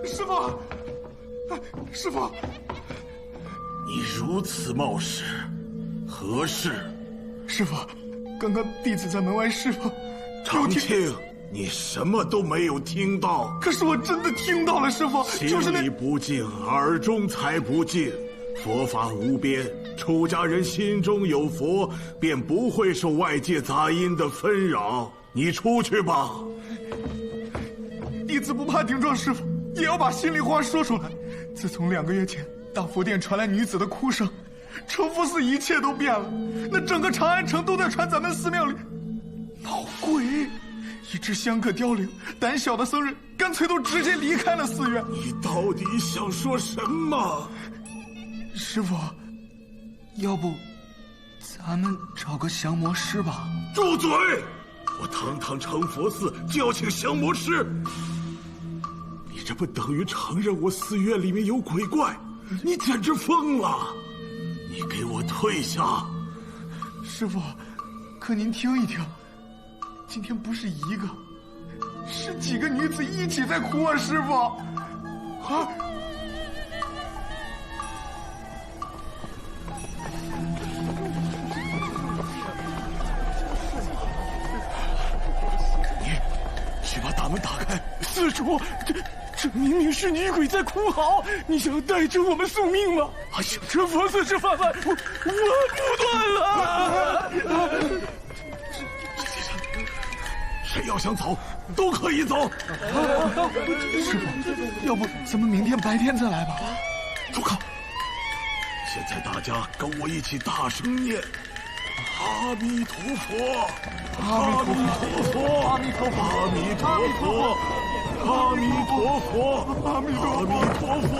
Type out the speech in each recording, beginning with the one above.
师傅，师傅，你如此冒失，何事？师傅，刚刚弟子在门外师傅。长庆，你什么都没有听到。可是我真的听到了，师傅，就是那心里不静，耳中才不静。佛法无边，出家人心中有佛，便不会受外界杂音的纷扰。你出去吧。弟子不怕顶撞师傅，也要把心里话说出来。自从2个月前大佛殿传来女子的哭声，成福寺一切都变了。那整个长安城都在传咱们寺庙里闹鬼，以致香客凋零，胆小的僧人干脆都直接离开了寺院。你到底想说什么？师傅，要不咱们找个降魔师吧？住嘴！我堂堂成佛寺就要请降魔师，你这不等于承认我寺院里面有鬼怪？你简直疯了！你给我退下！师傅，可您听一听，今天不是一个，是几个女子一起在哭啊！师傅，啊！去把大门打开！寺主，这明明是女鬼在哭嚎，你想带着我们送命吗？哎呀，这佛寺之饭碗，我不断了！谁要想走，都可以走。师傅，要不咱们明天白天再来吧？住口！现在大家跟我一起大声念。阿弥陀佛，阿弥陀佛，阿弥陀佛，阿弥陀佛，阿弥陀佛，阿弥陀佛，阿弥陀佛。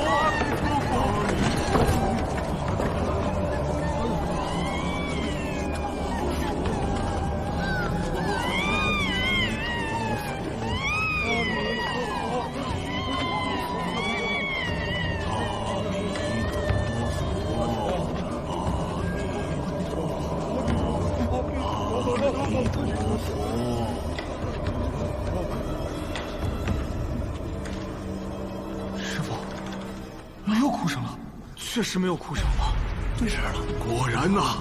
师傅，没有哭声了，确实没有哭声了。对事了，果然呐，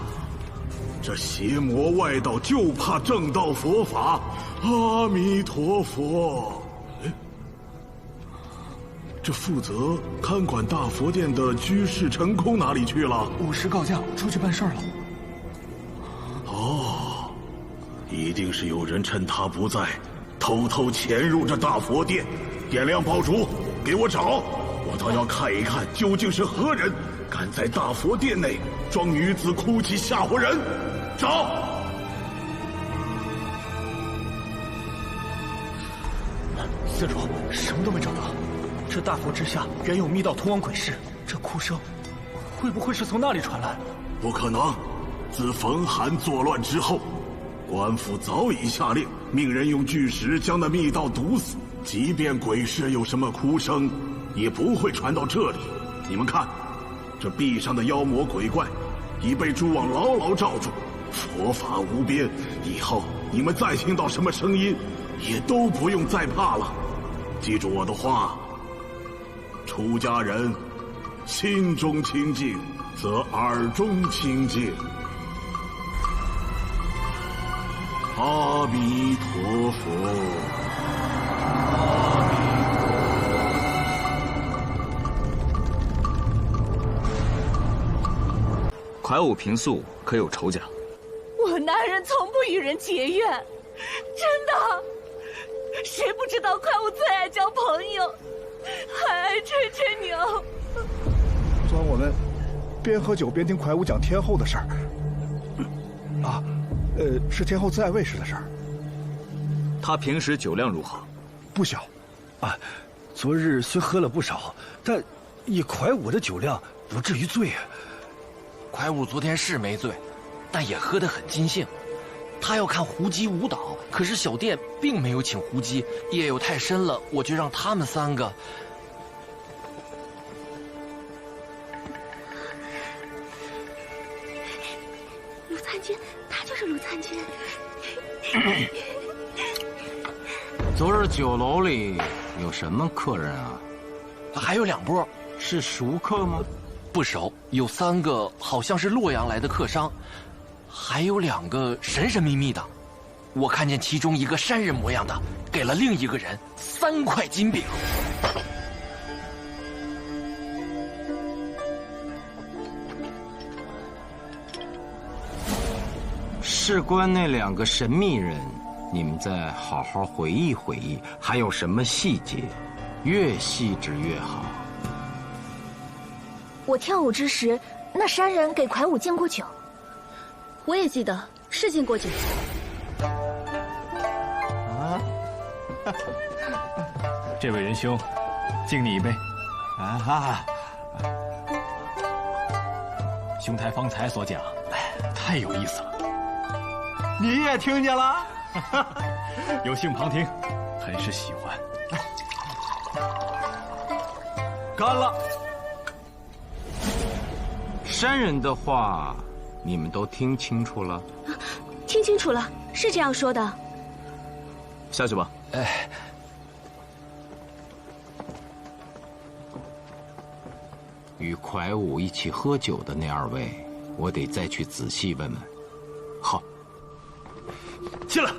这邪魔外道就怕正道佛法。阿弥陀佛。哎，这负责看管大佛殿的居士陈空哪里去了？午时告假，出去办事了。哦，一定是有人趁他不在，偷偷潜入这大佛殿。点亮爆竹，给我找！我倒要看一看，究竟是何人敢在大佛殿内装女子哭泣吓唬人。找！寺主，什么都没找到。这大佛之下原有密道通往鬼市，这哭声会不会是从那里传来？不可能！自冯寒作乱之后，官府早已下令，命人用巨石将那密道堵死。即便鬼市有什么哭声，也不会传到这里。你们看，这壁上的妖魔鬼怪已被蛛网牢牢罩住。佛法无边，以后你们再听到什么声音，也都不用再怕了。记住我的话，出家人心中清净，则耳中清净。阿弥陀佛。怀武平素可有酬奖？我男人从不与人结怨，真的。谁不知道快武最爱交朋友，还爱吹吹牛。昨晚我们边喝酒边听快武讲天后的事儿。是天后在位时的事儿。他平时酒量如何？不小，昨日虽喝了不少，但以快武的酒量，不至于醉啊。快武昨天是没醉，但也喝得很尽兴。他要看胡姬舞蹈，可是小店并没有请胡姬，夜又太深了，我就让他们3个。鲁参军，他就是鲁参军。昨日酒楼里有什么客人啊？还有2波，是熟客吗？不熟，有3个好像是洛阳来的客商，还有2个神神秘秘的。我看见其中一个山人模样的，给了另一个人3块金饼。事关那2个神秘人，你们再好好回忆回忆，还有什么细节，越细致越好。我跳舞之时，那山人给蒯武敬过酒。我也记得是敬过酒。这位仁兄，敬你一杯。啊哈！兄台方才所讲，太有意思了。你也听见了？有幸旁听，很是喜欢。干了。山人的话，你们都听清楚了？听清楚了，是这样说的。下去吧。哎，与蒯武一起喝酒的那2位，我得再去仔细问问。好，进来。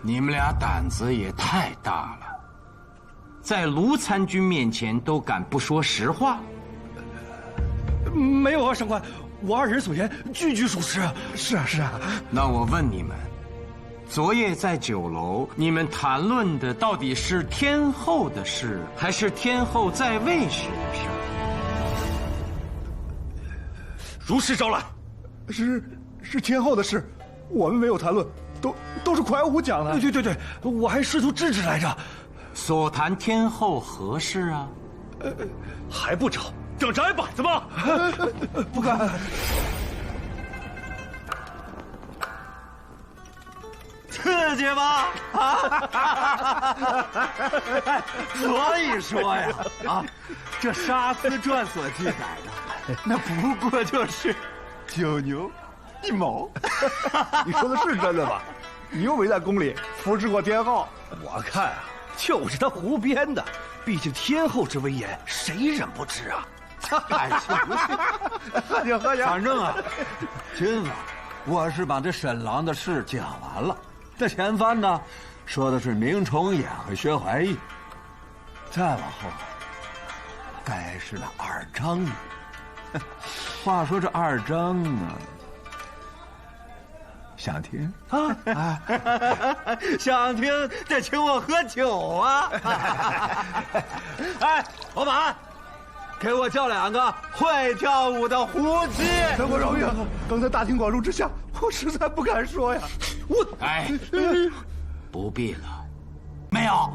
你们俩胆子也太大了，在卢参军面前都敢不说实话。没有啊，上官，我2人所言句句属实。是啊，是啊。那我问你们，昨夜在酒楼，你们谈论的到底是天后的事，还是天后在位时的事？如实招来。是天后的事，我们没有谈论，都是蒯武讲的。对，我还试图制止来着。所谈天后何事啊？还不找整砧板子吗？不敢。刺激吗？所以说呀，这《沙司传》所记载的，那不过就是9牛1毛。你说的是真的吧？你又没在宫里服侍过天后。我看啊，就是他胡编的。毕竟天后之威严，谁人不知啊？喝酒。反正啊，今晚我是把这沈郎的事讲完了。这前番呢，说的是明崇俨和薛怀义，再往后，该是那2张了。话说这2张呢，想听啊？想听得请我喝酒啊！哎，老板，给我叫2个会跳舞的胡姬。全国饶命！刚才大庭广众之下，我实在不敢说呀。不必了。没有，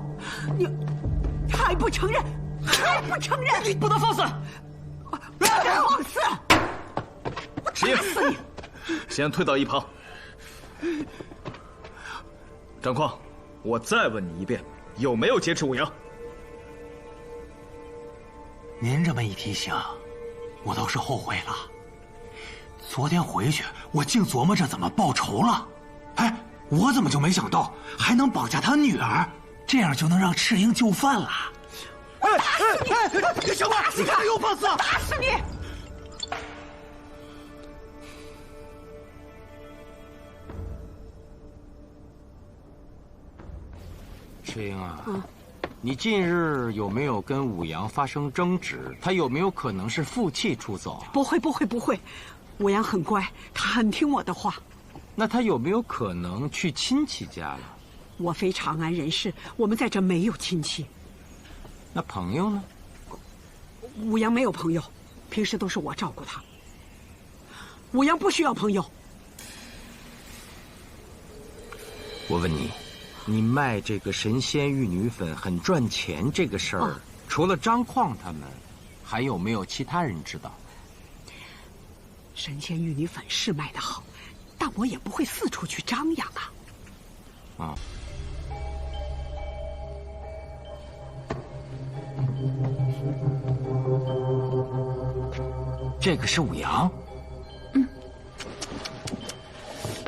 你还不承认？还不承认？你不能放肆！放肆！我打死你！先退到一旁。张匡，我再问你一遍，有没有劫持武阳？您这么一提醒，我倒是后悔了。昨天回去，我净琢磨着怎么报仇了。哎，我怎么就没想到还能绑架他女儿，这样就能让赤英就范了。你小马，你看又放肆！打死你！赤英啊，你近日有没有跟武阳发生争执？他有没有可能是负气出走？不会，武阳很乖，他很听我的话。那他有没有可能去亲戚家了？我非长安人士，我们在这没有亲戚。那朋友呢？武阳没有朋友，平时都是我照顾他。武阳不需要朋友。我问你，你卖这个神仙玉女粉很赚钱这个事儿，除了张矿他们，还有没有其他人知道？神仙玉女粉是卖得好，但我也不会四处去张扬啊。这个是武阳。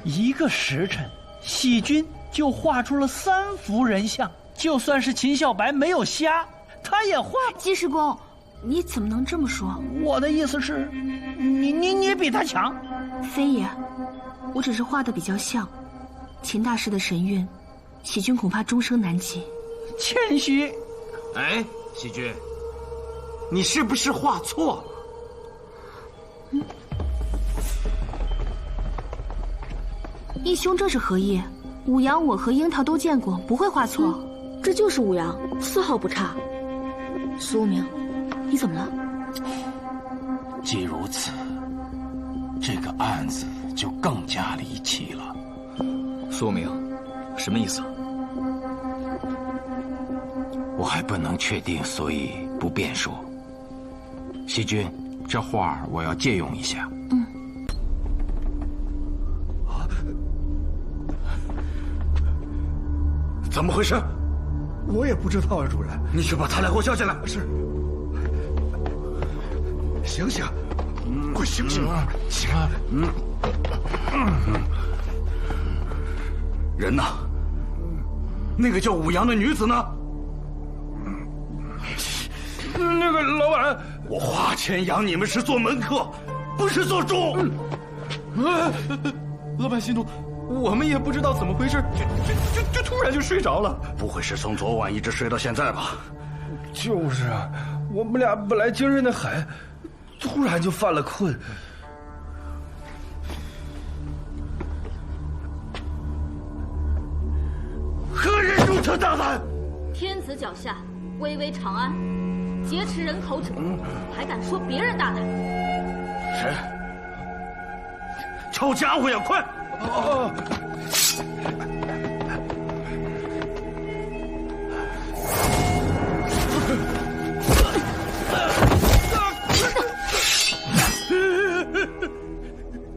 1个时辰，喜君就画出了3幅人像。就算是秦小白没有瞎，他也画。济世公，你怎么能这么说？我的意思是，你比他强。非也，我只是画的比较像。秦大师的神韵，喜君恐怕终生难及。谦虚。哎，喜君，你是不是画错了？义兄这是何意？武阳我和樱桃都见过，不会画错。这就是武阳，丝毫不差。苏明，你怎么了？既如此，这个案子就更加离奇了。苏明，什么意思？我还不能确定，所以不便说。喜君，这画我要借用一下。怎么回事？我也不知道啊，主人。你去把他俩给我叫进来。是。醒醒，快醒醒！醒！人呢？那个叫武阳的女子呢？那个老板，我花钱养你们是做门客，不是做猪。老板息怒。我们也不知道怎么回事，就突然就睡着了。不会是从昨晚一直睡到现在吧？就是啊，我们俩本来精神的很，突然就犯了困。何人如此大胆？天子脚下，巍巍长安，劫持人口者，还敢说别人大胆？谁？抄家伙呀，快！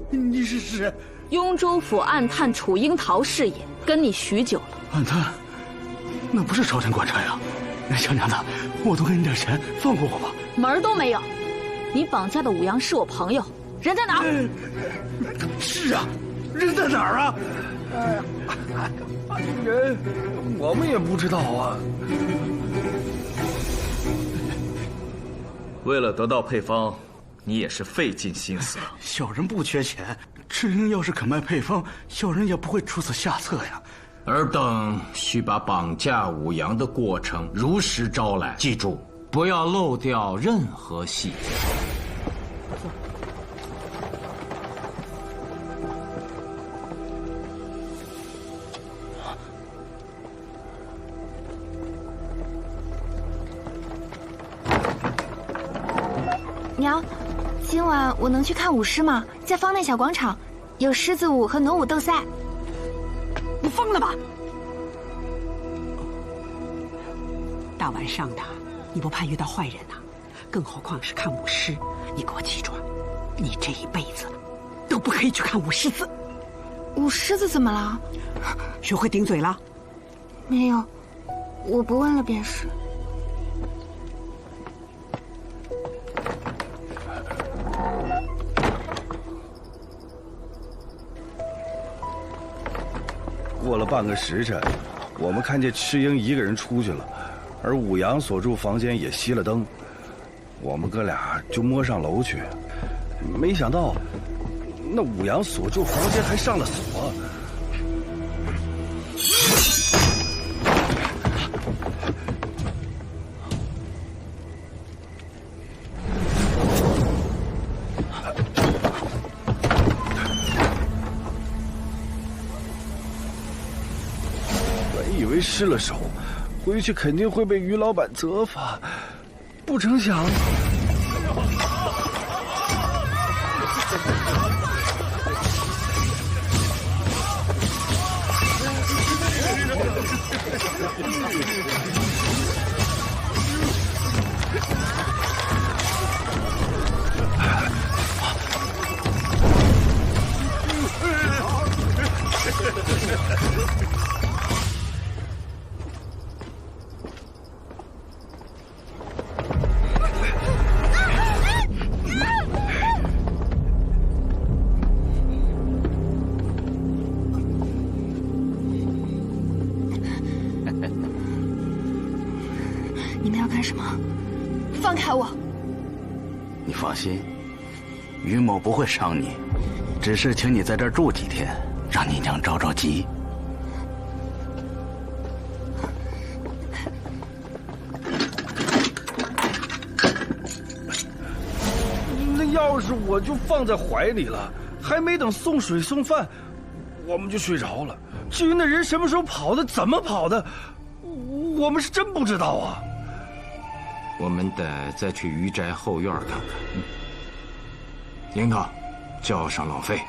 你是谁？雍州府暗探楚樱桃是也，跟你许久了。暗探？那不是朝廷官差呀！小娘子，我多给你点钱，放过我吧。门儿都没有！你绑架的武阳是我朋友，人在哪儿？是啊。人在哪儿啊？人，我们也不知道啊。为了得到配方，你也是费尽心思了。小人不缺钱，赤英要是肯卖配方，小人也不会出此下策呀。尔等需把绑架武阳的过程如实招来，记住，不要漏掉任何细节。娘，今晚我能去看舞狮吗？在坊内小广场，有狮子舞和傩舞斗赛。你疯了吧？大晚上的，你不怕遇到坏人呐？更何况是看舞狮。你给我记住，你这一辈子都不可以去看舞狮子。舞狮子怎么了？学会顶嘴了？没有，我不问了便是。过了半个时辰，我们看见赤英一个人出去了，而武阳所住房间也熄了灯。我们哥俩就摸上楼去，没想到那武阳所住房间还上了锁。以为失了手，回去肯定会被于老板责罚，不成想。你们要干什么？放开我！你放心，于某不会伤你，只是请你在这儿住几天，让你娘着着急。那钥匙我就放在怀里了，还没等送水送饭，我们就睡着了。至于那人什么时候跑的，怎么跑的，我们是真不知道啊。我们得再去余宅后院看看。樱桃，叫上老费。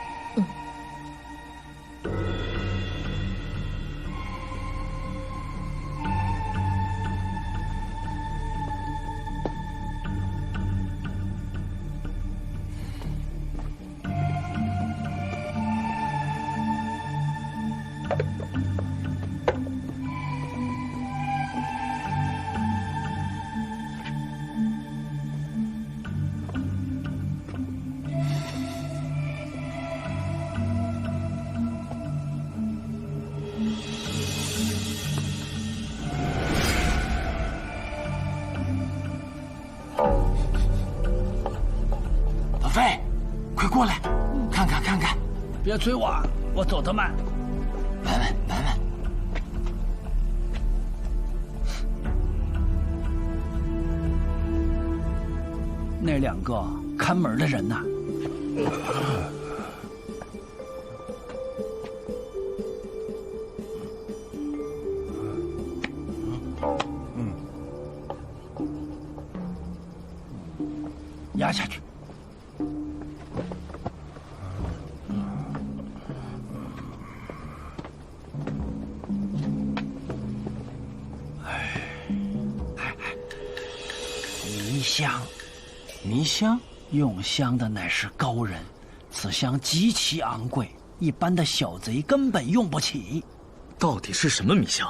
老费，快过来，看看看看。别催我走得慢。闻闻闻闻。那两个看门的人呐，压下去。迷香，迷香用香的乃是高人，此香极其昂贵，一般的小贼根本用不起。到底是什么迷香？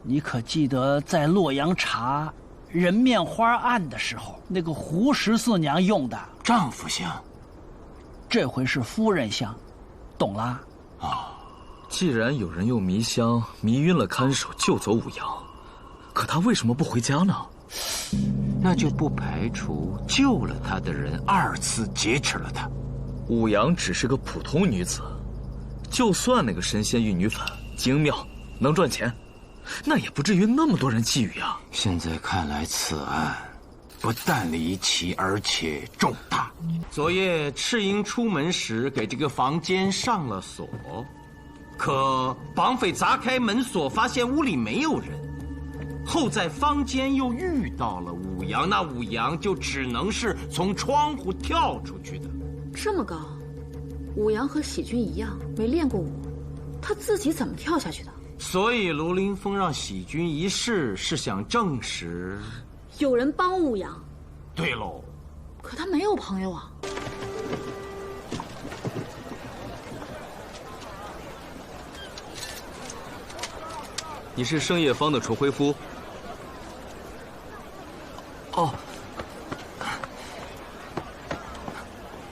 你可记得在洛阳查人面花案的时候，那个胡14娘用的丈夫香？这回是夫人香，懂啦？既然有人用迷香迷晕了看守，救走武阳，可他为什么不回家呢？那就不排除救了他的人2次劫持了他。武阳只是个普通女子，就算那个神仙玉女粉精妙能赚钱，那也不至于那么多人觊觎啊。现在看来，此案不但离奇，而且重大。昨夜赤英出门时给这个房间上了锁，可绑匪砸开门锁，发现屋里没有人。后在坊间又遇到了武阳，那武阳就只能是从窗户跳出去的。这么高，武阳和喜君一样没练过武，他自己怎么跳下去的？所以卢凌风让喜君一试，是想证实有人帮武阳。对喽，可他没有朋友啊。你是圣叶坊的楚辉夫？哦，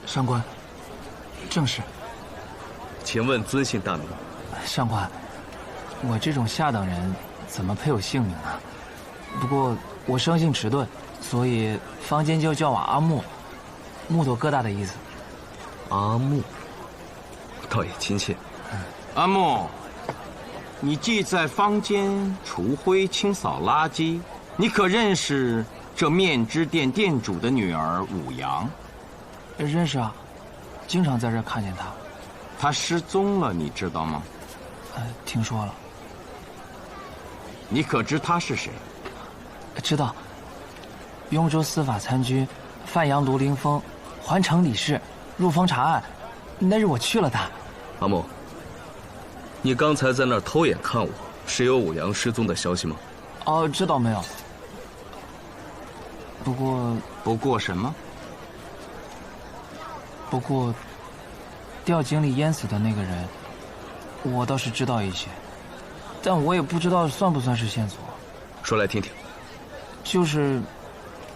上官，正是。请问尊姓大名？上官，我这种下等人怎么配有姓名呢？不过我生性迟钝，所以坊间就叫我阿木，木头疙瘩的意思。阿木，倒也亲切。阿木，你既在坊间除灰清扫垃圾，你可认识这面之店店主的女儿武阳？认识啊，经常在这儿看见她。她失踪了，你知道吗？听说了。你可知她是谁？知道。雍州司法参军范阳卢凌风，环城理事，入封查案。那日我去了他。阿木，你刚才在那儿偷眼看我，是有武阳失踪的消息吗？哦，这倒没有。不过什么？不过，吊井里淹死的那个人，我倒是知道一些，但我也不知道算不算是线索。说来听听。就是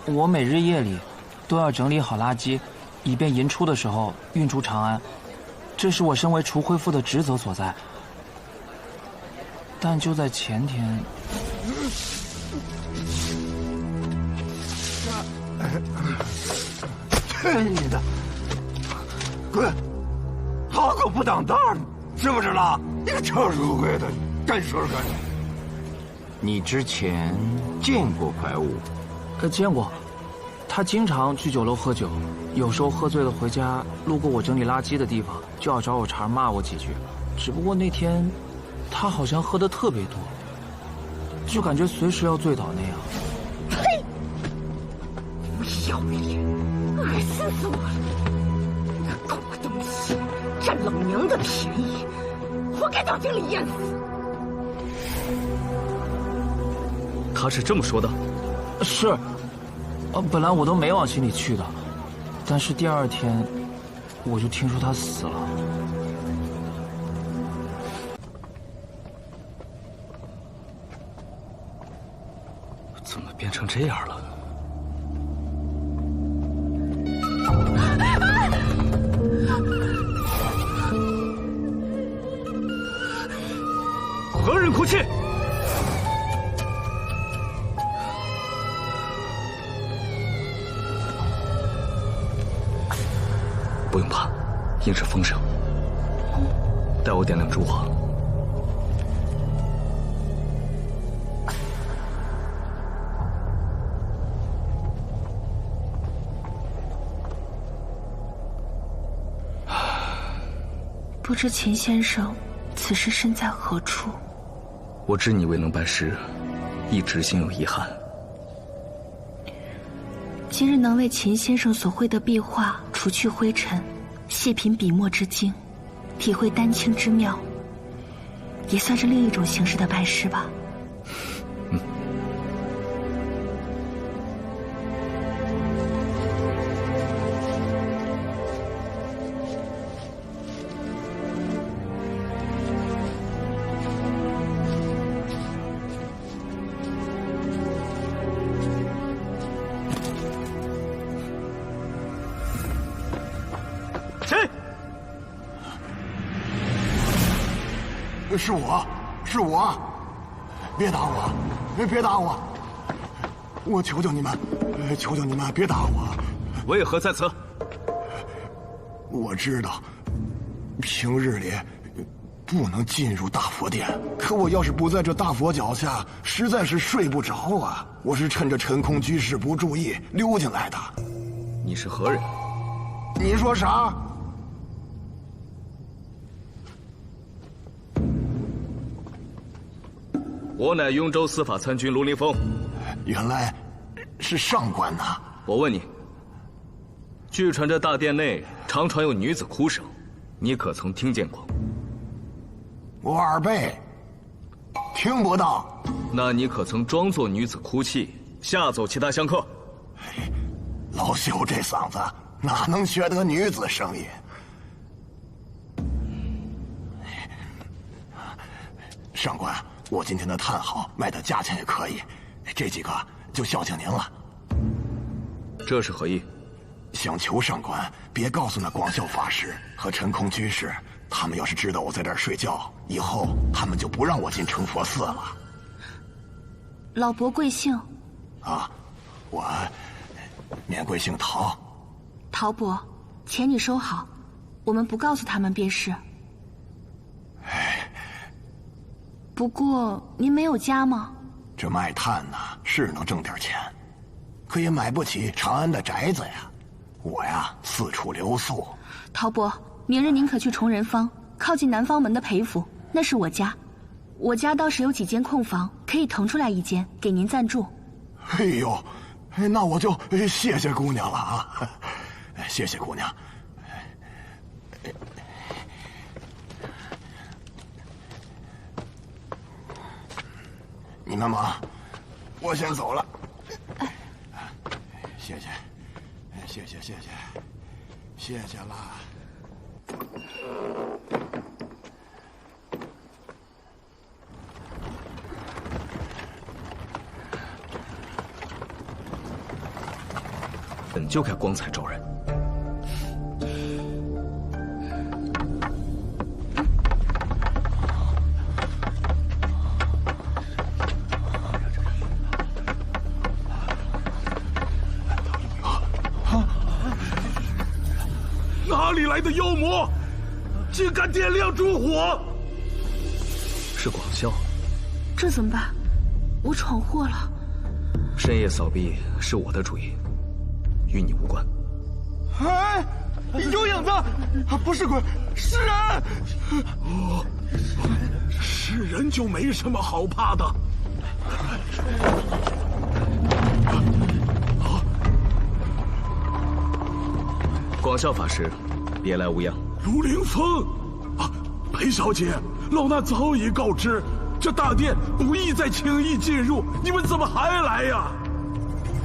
我每日夜里都要整理好垃圾，以便寅初的时候运出长安，这是我身为除灰夫的职责所在。但就在前天，去你的！滚！好狗不长大，知不知道？你个臭乳鬼的，敢说敢说！你之前见过怀武？见过。他经常去酒楼喝酒，有时候喝醉了回家，路过我整理垃圾的地方，就要找我茬骂我几句。只不过那天，他好像喝得特别多，就感觉随时要醉倒那样。呸！不要脸，恶心死我了！那狗东西，占老娘的便宜，活该到井里淹死。他是这么说的？是。本来我都没往心里去的，但是第二天，我就听说他死了。怎么变成这样了？何人哭泣？不用怕，应是风声。带我点亮烛火。不知秦先生此时身在何处？我知你未能拜师，一直心有遗憾。今日能为秦先生所绘的壁画除去灰尘，细品笔墨之精，体会丹青之妙，也算是另一种形式的拜师吧。是我，别打我，别打我，我求求你们，求求你们别打我。为何在此？我知道，平日里不能进入大佛殿，可我要是不在这大佛脚下，实在是睡不着啊。我是趁着陈空居士不注意溜进来的。你是何人？你说啥？我乃雍州司法参军卢凌风。原来是上官呐！我问你，据传这大殿内常传有女子哭声，你可曾听见过？我耳背，听不到。那你可曾装作女子哭泣，吓走其他香客？老朽这嗓子哪能学得女子声音？上官。我今天的炭好，卖的价钱也可以，这几个就孝敬您了。这是何意？想求上官别告诉那广孝法师和陈空居士，他们要是知道我在这儿睡觉，以后他们就不让我进成佛寺了。老伯贵姓？啊，我免贵姓陶。陶伯，钱你收好，我们不告诉他们便是。不过您没有家吗？这卖炭呢，是能挣点钱，可也买不起长安的宅子呀。我呀，四处留宿。陶伯，明日您可去崇仁坊，靠近南方门的裴府，那是我家。我家倒是有几间空房，可以腾出来一间给您暂住。哎呦，那我就谢谢姑娘了啊！谢谢姑娘。你们忙，我先走了。谢谢，谢谢，谢谢，谢谢啦。本就该光彩照人。来的妖魔，竟敢点亮烛火！是广啸，这怎么办？我闯祸了。深夜扫壁是我的主意，与你无关。哎，有影子，不是鬼，是人。哦，是人就没什么好怕的。广啸法师，别来无恙。如凌风，啊，裴小姐，老衲早已告知，这大殿不宜再轻易进入，你们怎么还来呀？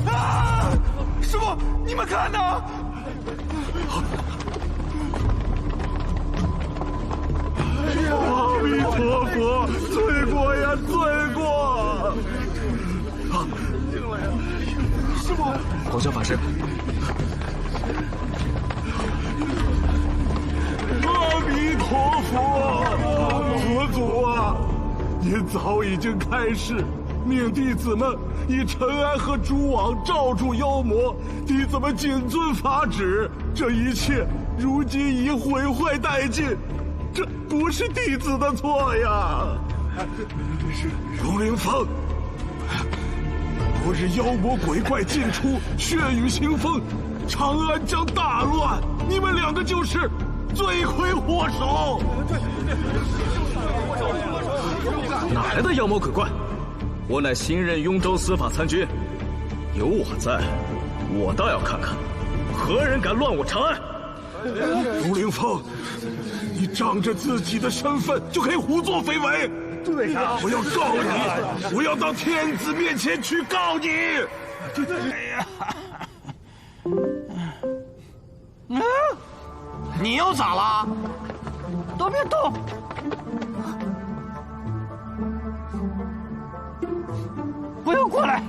啊！师傅，你们看呐！阿弥陀佛，罪过呀，罪过！啊，师傅，广啸法师。阿弥陀佛，佛祖啊，您早已经开示，命弟子们以尘埃和蛛网罩住妖魔，弟子们谨遵法旨。这一切如今已毁坏殆尽，这不是弟子的错呀。如凌风，昨日妖魔鬼怪尽出，血雨腥风，长安将大乱，你们两个就是罪魁祸首。哪来的妖魔鬼怪？我乃新任雍州司法参军，有我在，我倒要看看，何人敢乱我长安！如凌风，你仗着自己的身份就可以胡作非为？对呀，我要告你，我要到天子面前去告你！哎呀，你又咋了？都别动！不要过来！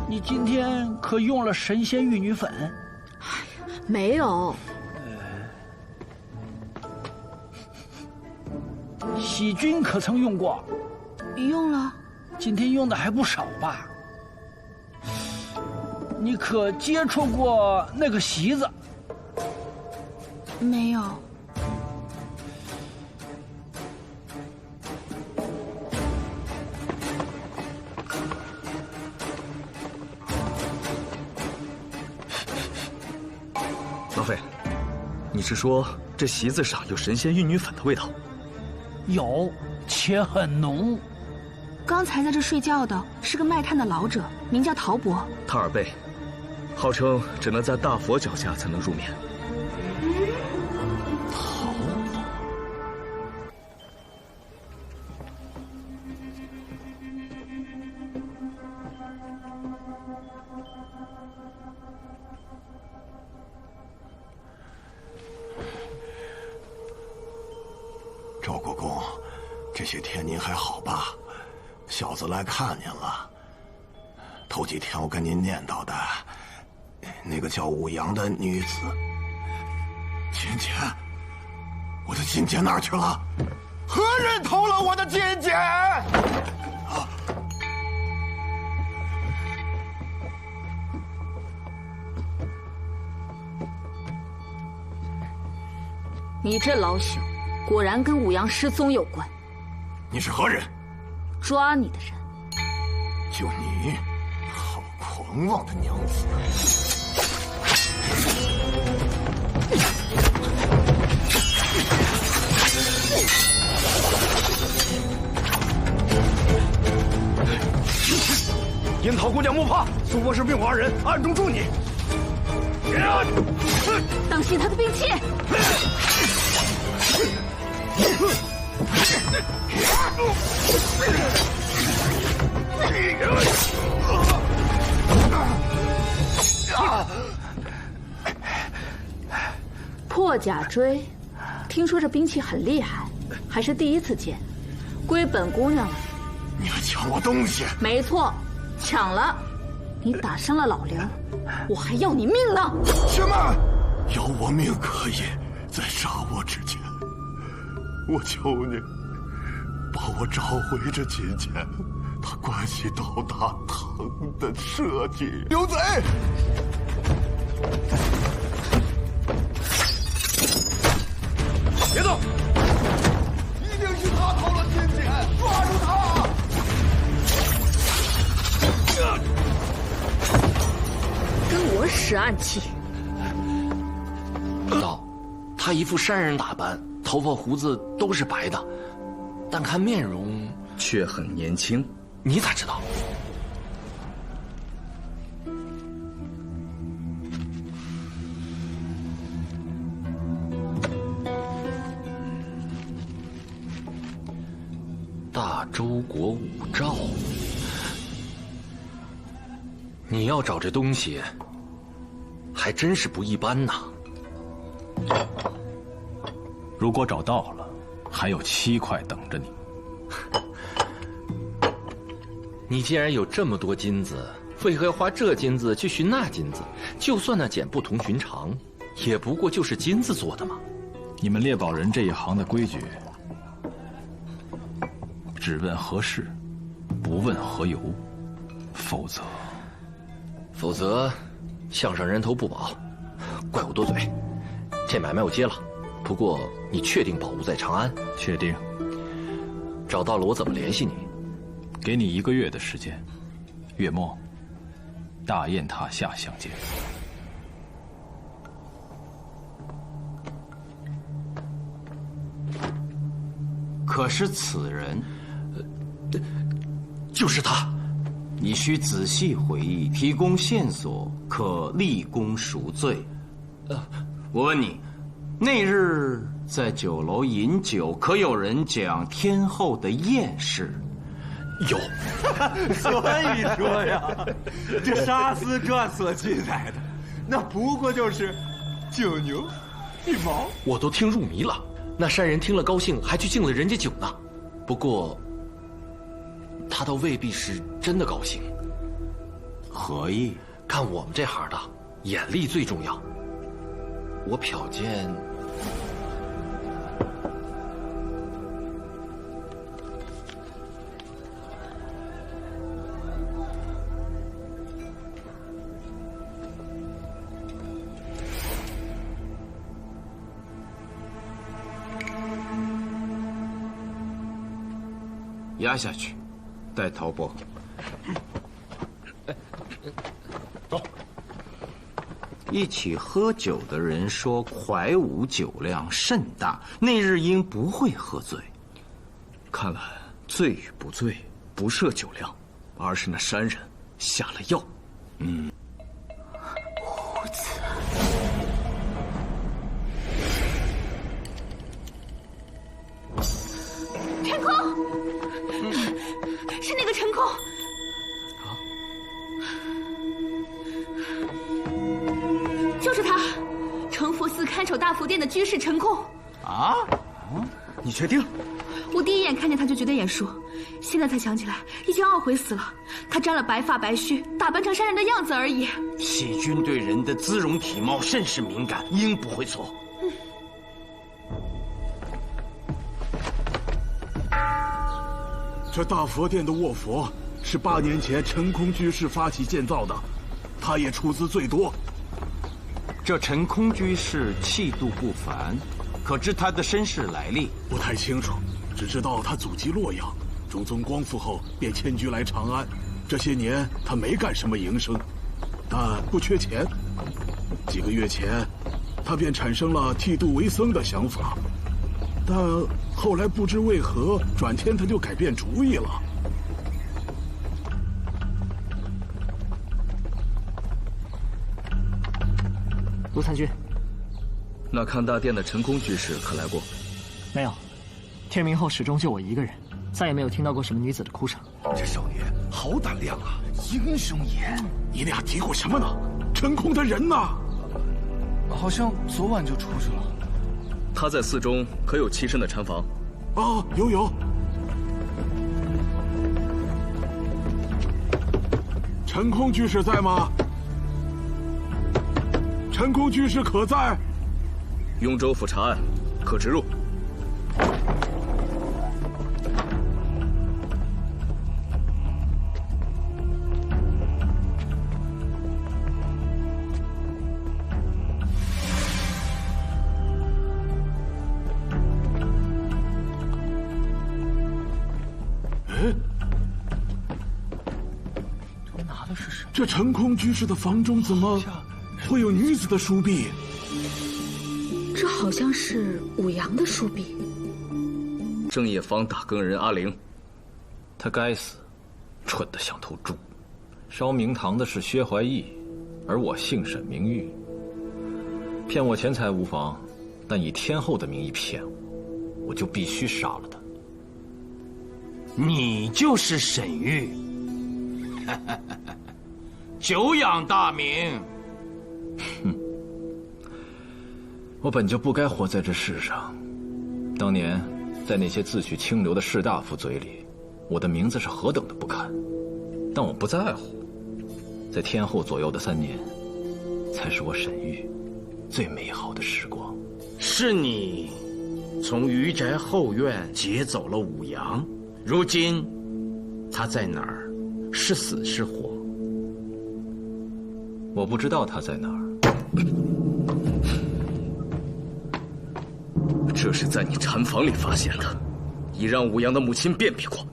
你今天可用了神仙玉女粉？没有。喜君可曾用过？用了。今天用的还不少吧？你可接触过那个席子？没有。老匪，你是说这席子上有神仙玉女粉的味道？有，且很浓。刚才在这睡觉的是个卖炭的老者，名叫陶伯。他耳背，号称只能在大佛脚下才能入眠。陶伯，赵国公，这些天您还好吧？小子来看您了。头几天我跟您念叨的，那个叫武阳的女子，金钱，我的金钱哪儿去了？何人偷了我的金钱？啊！你这老小，果然跟武阳失踪有关。你是何人？抓你的人。就你，好狂妄的娘子！樱桃姑娘莫怕，苏博士并无二人，暗中助你。当心他的兵器！破甲锥，听说这兵器很厉害，还是第一次见，归本姑娘了。你还抢我东西？没错，抢了。你打伤了老刘，我还要你命呢！且慢，要我命可以，在杀我之前，我求你，把我找回这金钱，他关系到大唐的社稷。刘贼！别动！一定是他偷了金钱，抓住他！跟我使暗器！道，他一副山人打扮，头发胡子都是白的，但看面容却很年轻。你咋知道？大周国武曌，你要找这东西，还真是不一般呐。如果找到了，还有7块等着你。你既然有这么多金子，为何要花这金子去寻那金子？就算那茧不同寻常，也不过就是金子做的嘛。你们猎宝人这一行的规矩，只问何事，不问何由，否则，项上人头不保。怪我多嘴，这买卖我接了。不过你确定宝物在长安？确定。找到了我怎么联系你？给你1个月的时间，月末，大雁塔下相见。可是此人，就是他。你需仔细回忆，提供线索，可立功赎罪。我问你，那日在酒楼饮酒，可有人讲天后的艳事？有。所以说呀，这《沙司传》所记载的，那不过就是9牛1毛。我都听入迷了。那山人听了高兴，还去敬了人家酒呢。不过，他倒未必是真的高兴。何意？看我们这行的，眼力最重要。我瞟见，压下去，带陶钵。走。一起喝酒的人说，怀武酒量甚大，那日因不会喝醉。看来醉与不醉，不涉酒量，而是那山人下了药。胡子。陈空，是那个陈空。就是他，承佛寺看守大福殿的居士陈空。啊？你确定？我第一眼看见他就觉得眼熟，现在才想起来，已经2回死了。他沾了白发白须，打扮成山人的样子而已。喜君对人的姿容体貌甚是敏感，应不会错。这大佛殿的卧佛是8年前陈空居士发起建造的，他也出资最多。这陈空居士气度不凡，可知他的身世来历？不太清楚，只知道他祖籍洛阳，中宗光复后便迁居来长安。这些年他没干什么营生，但不缺钱。几个月前，他便产生了剃度为僧的想法，但后来不知为何，转天他就改变主意了。陆参军，那看大殿的陈空居士可来过？没有，天明后始终就我一个人，再也没有听到过什么女子的哭声。这少年好胆量啊，英雄也！你俩嘀咕什么呢？陈空的人呢？好像昨晚就出去了。他在寺中可有栖身的禅房？啊，有。陈空居士在吗？陈空居士可在？雍州府查案，可直入。这成空居士的房中怎么会有女子的书币？这好像是武阳的书笔。正业坊打更人阿玲，他该死，蠢得像头猪。烧明堂的是薛怀义，而我姓沈名誉。骗我钱财无妨，但以天后的名义骗我，我就必须杀了他。你就是沈玉，久仰大名。哼，我本就不该活在这世上。当年，在那些自诩清流的士大夫嘴里，我的名字是何等的不堪，但我不在乎。在天后左右的3年，才是我沈玉最美好的时光。是你从余宅后院劫走了武阳，如今他在哪儿？是死是活？我不知道他在哪儿。这是在你禅房里发现的，已让武阳的母亲辨别过，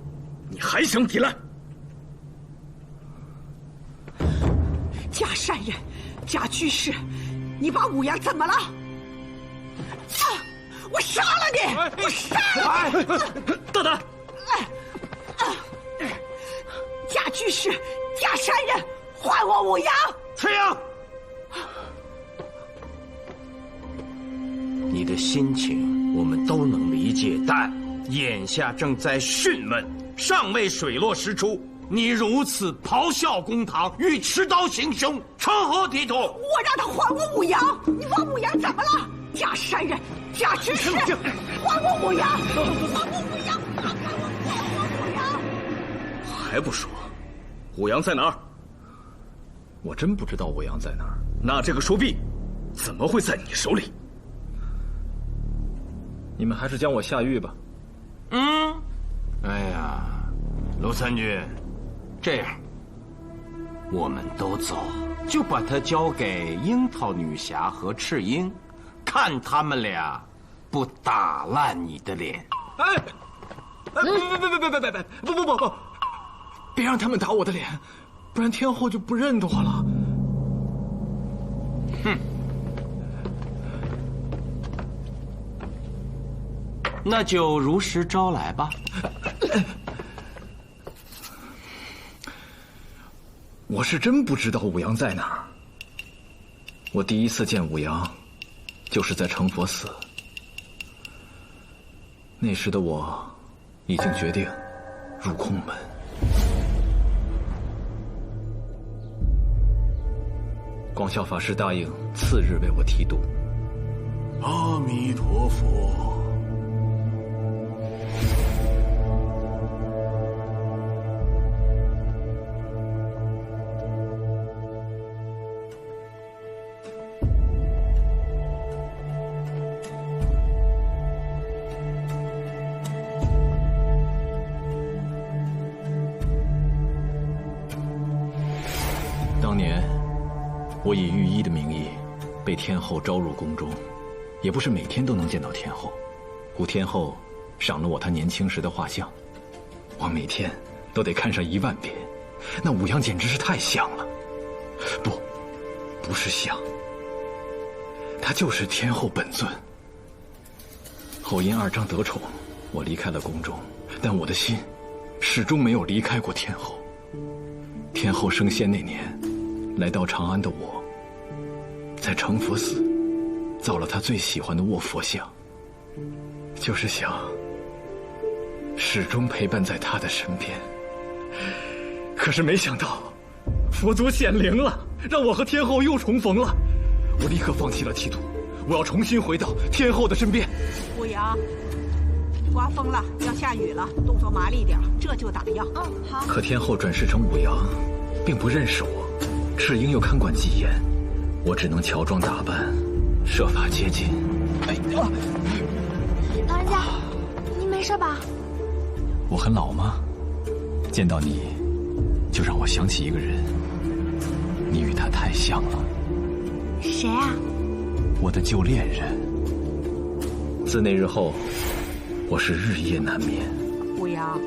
你还想抵赖？假善人，假居士，你把武阳怎么了？我杀了你！我杀了你！大胆！假居士，假善人，还我武阳！翠英，你的心情我们都能理解，但眼下正在讯问，尚未水落石出。你如此咆哮公堂，欲持刀行凶，成何体统？我让他还我武阳，你把武阳怎么了？假善人，假居士，还我武阳！还我武阳！还我武阳！还不说，武阳在哪儿？我真不知道武阳在哪儿。那这个书币怎么会在你手里？你们还是将我下狱吧。哎呀，卢参军，这样，我们都走，就把他交给樱桃女侠和赤英，看他们俩不打烂你的脸。别让他们打我的脸，不然天后就不认得我了。哼，那就如实招来吧。我是真不知道武阳在哪儿。我第一次见武阳，就是在成佛寺。那时的我，已经决定入空门。广孝法师答应次日为我提督。阿弥陀佛。当年，我以御医的名义被天后招入宫中，也不是每天都能见到天后。故天后赏了我她年轻时的画像，我每天都得看上1万遍。那武阳简直是太像了，不是像，他就是天后本尊。后因2章得宠，我离开了宫中，但我的心始终没有离开过天后。天后升仙那年，来到长安的我，在成佛寺造了他最喜欢的卧佛像，就是想始终陪伴在他的身边。可是没想到，佛祖显灵了，让我和天后又重逢了。我立刻放弃了提督，我要重新回到天后的身边。武阳，刮风了，要下雨了，动作麻利点，这就打药。好。可天后转世成武阳，并不认识我，赤英又看管极严，我只能乔装打扮，设法接近。老人家，你没事吧？我很老吗？见到你，就让我想起一个人，你与他太像了。谁啊？我的旧恋人。自那日后，我是日夜难眠。武阳，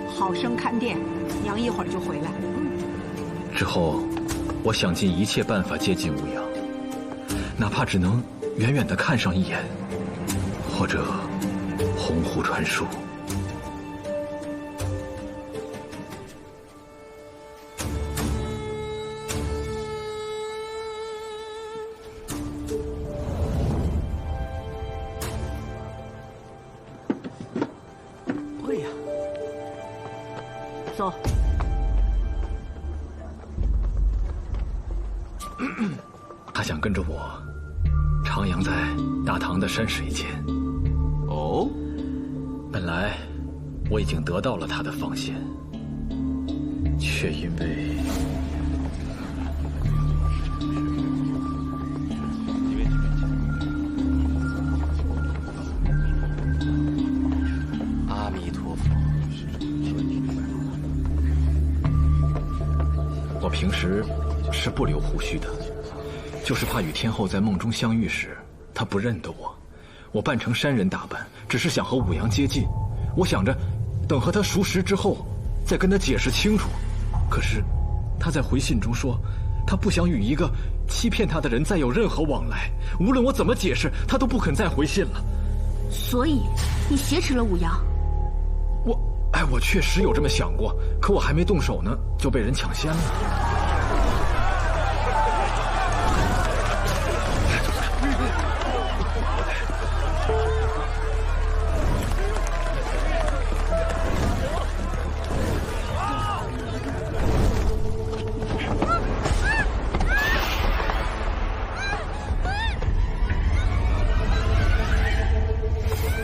好生看店，娘一会儿就回来。之后，我想尽一切办法接近武阳，哪怕只能远远地看上一眼，或者鸿鹄传书。会呀，走。他想跟着我徜徉在大唐的山水间。哦，本来我已经得到了他的放线，却因为阿弥陀佛。我平时是不留胡须的，就是怕与天后在梦中相遇时，她不认得我。我扮成山人打扮，只是想和武阳接近。我想着，等和他熟识之后，再跟他解释清楚。可是，他在回信中说，他不想与一个欺骗他的人再有任何往来。无论我怎么解释，他都不肯再回信了。所以，你挟持了武阳？我确实有这么想过，可我还没动手呢，就被人抢先了。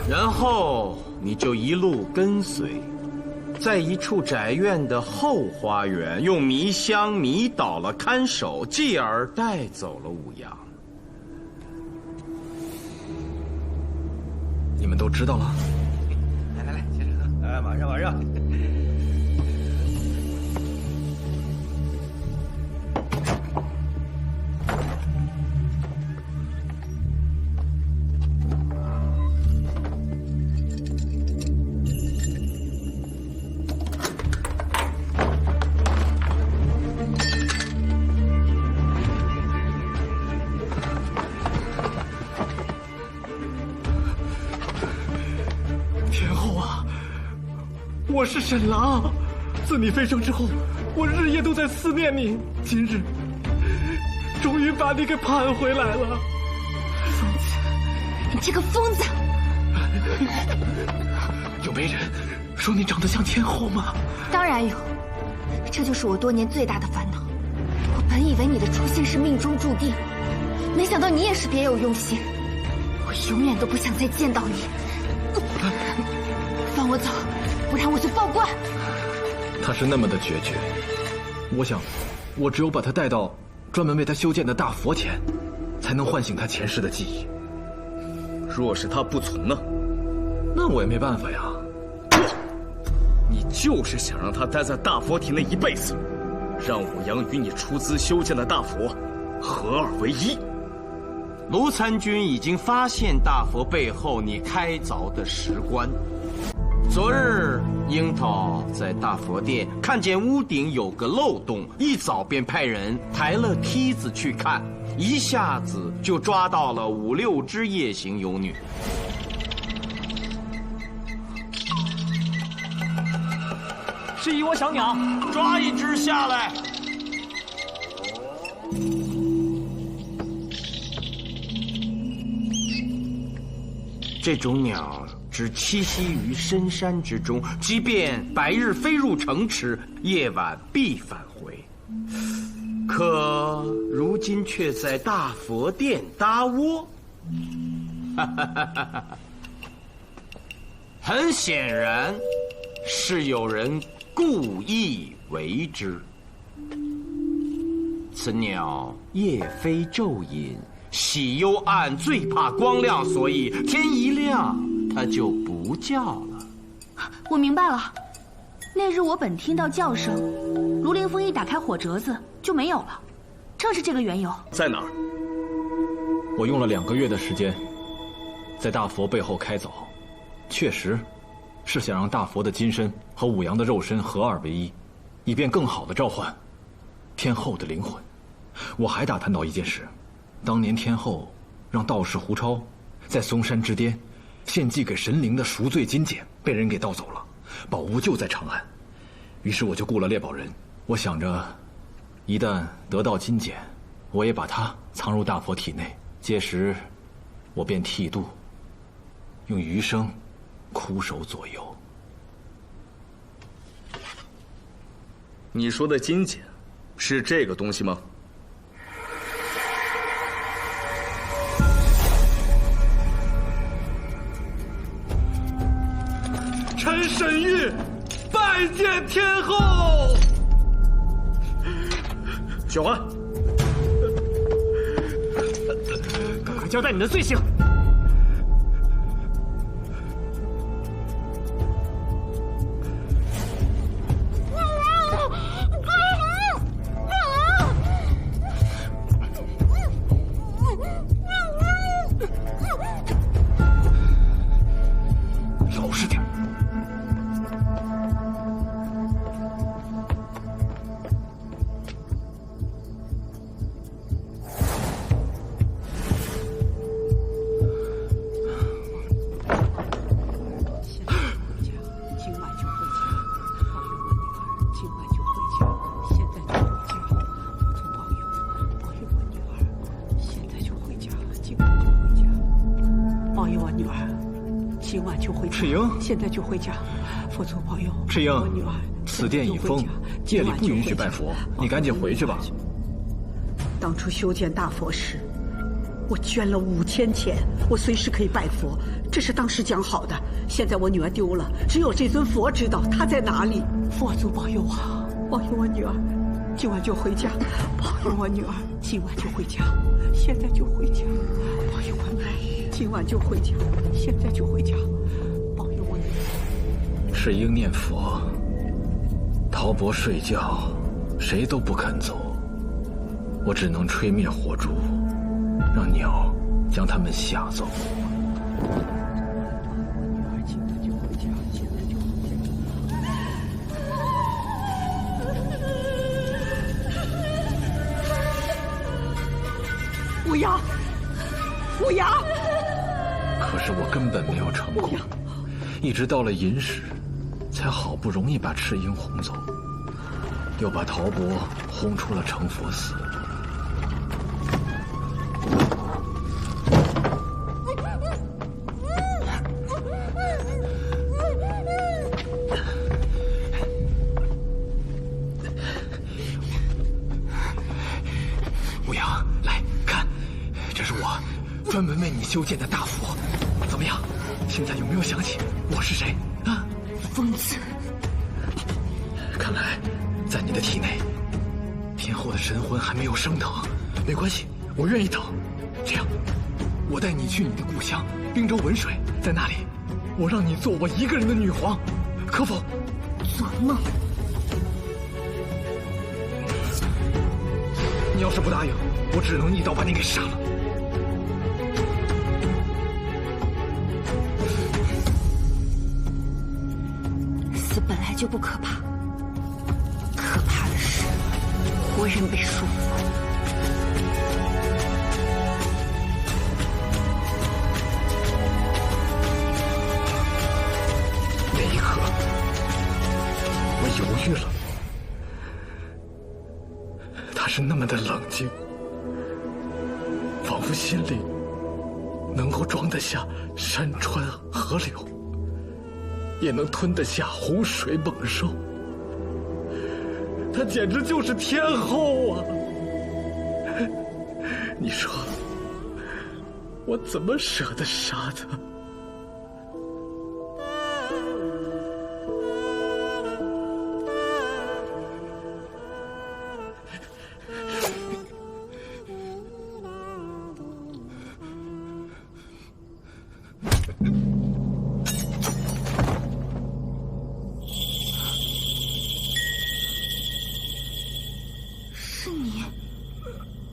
然后你就一路跟随，在一处宅院的后花园，用迷香迷倒了看守，继而带走了武阳。你们都知道了？来，接着喝。哎，马上。我是沈郎，自你飞升之后，我日夜都在思念你。今日，终于把你给盼回来了。疯子，你这个疯子！有媒人说你长得像天后吗？当然有，这就是我多年最大的烦恼。我本以为你的出现是命中注定，没想到你也是别有用心。我永远都不想再见到你。放我走！不然我就报官。他是那么的决绝，我想，我只有把他带到专门为他修建的大佛前，才能唤醒他前世的记忆。若是他不从呢？那我也没办法呀。你就是想让他待在大佛体内一辈子，让武阳与你出资修建的大佛合二为一。卢参军已经发现大佛背后你开凿的石棺。昨日，樱桃在大佛殿看见屋顶有个漏洞，一早便派人抬了梯子去看，一下子就抓到了5、6只夜行游女。是一窝小鸟，抓一只下来。这种鸟只栖息于深山之中，即便白日飞入城池，夜晚必返回。可如今却在大佛殿搭窝，很显然是有人故意为之。此鸟夜飞昼隐，喜幽暗，最怕光亮，所以天一亮它就不叫了。我明白了，那日我本听到叫声，如凌风一打开火折子就没有了，正是这个缘由。在哪儿？我用了2个月的时间，在大佛背后开凿，确实是想让大佛的金身和武阳的肉身合二为一，以便更好的召唤天后的灵魂。我还打探到一件事，当年天后让道士胡超在嵩山之巅献祭给神灵的赎罪金简被人给盗走了，宝物就在长安。于是我就雇了猎宝人，我想着，一旦得到金简，我也把它藏入大佛体内，届时我便剃度，用余生枯守左右。你说的金简，是这个东西吗？臣沈玉拜见天后。雪环，赶快交代你的罪行。老实点。现在就回家，佛祖保佑。赤英，我女儿，此殿已封，夜里不允许拜佛，你赶紧回去吧。当初修建大佛时，我捐了5000钱，我随时可以拜佛，这是当时讲好的。现在我女儿丢了，只有这尊佛知道她在哪里。佛祖保佑啊，保佑我女儿，今晚就回家，保佑我女儿，今晚就回家，现在就回家，保佑我女儿，今晚就回家，现在就回家。赤英念佛，陶伯睡觉，谁都不肯走，我只能吹灭火烛，让鸟将他们吓走。乌鸦，乌鸦！可是我根本没有成功，一直到了寅时。才好不容易把赤英轰走，又把陶伯轰出了成佛寺。乌阳，来看，这是我专门为你修建的大佛，怎么样？现在有没有想起我是谁啊？疯子！看来，在你的体内，天后的神魂还没有升腾。没关系，我愿意等。这样，我带你去你的故乡滨州文水，在那里，我让你做我一个人的女皇，可否？做梦！你要是不答应，我只能一刀把你给杀了。本来就不可怕，可怕的是活人被束缚。那一刻，我犹豫了。他是那么的冷静，仿佛心里能够装得下山川河流。也能吞得下洪水猛兽，她简直就是天后啊！你说，我怎么舍得杀她？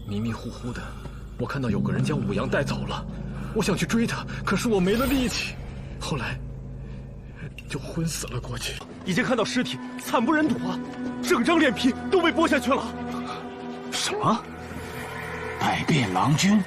迷迷糊糊的，我看到有个人将武阳带走了，我想去追他，可是我没了力气，后来就昏死了过去。已经看到尸体，惨不忍睹啊！整张脸皮都被剥下去了。什么？百变郎君。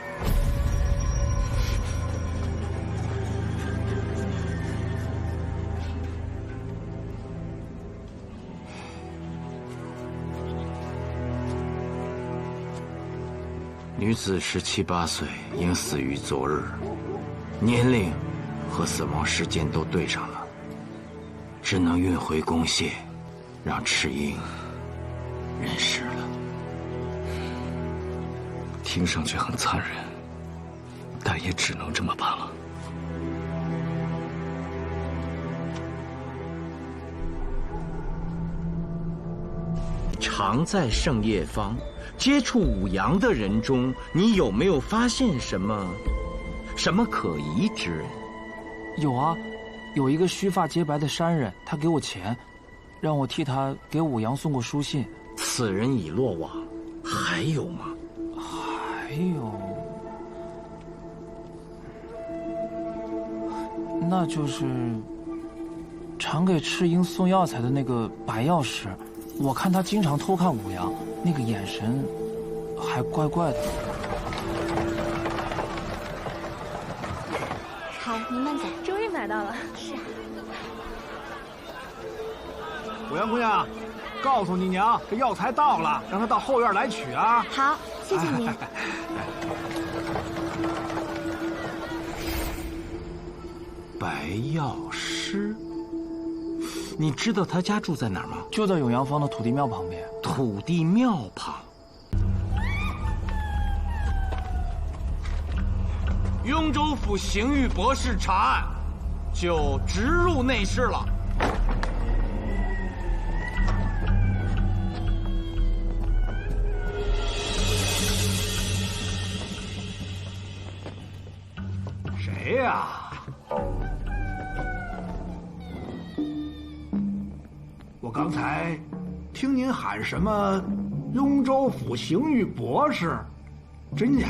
女子17、18岁，应死于昨日，年龄和死亡时间都对上了，只能运回宫廨，让赤英人世了。听上去很残忍，但也只能这么办了。常在圣叶坊接触武阳的人中，你有没有发现什么可疑之人？有啊，有一个须发洁白的山人，他给我钱，让我替他给武阳送过书信。此人已落网，还有吗？还有，那就是常给赤英送药材的那个白药师。我看他经常偷看武阳，那个眼神还怪怪的。好，您慢走。终于买到了。是。武阳姑娘，告诉你娘，这药材到了，让她到后院来取啊。好，谢谢您。白药师。你知道他家住在哪儿吗？就在永阳坊的土地庙旁边。土地庙旁。雍州府刑狱博士查案，就直入内室了。谁呀？我刚才听您喊什么雍州府刑狱博士，真假？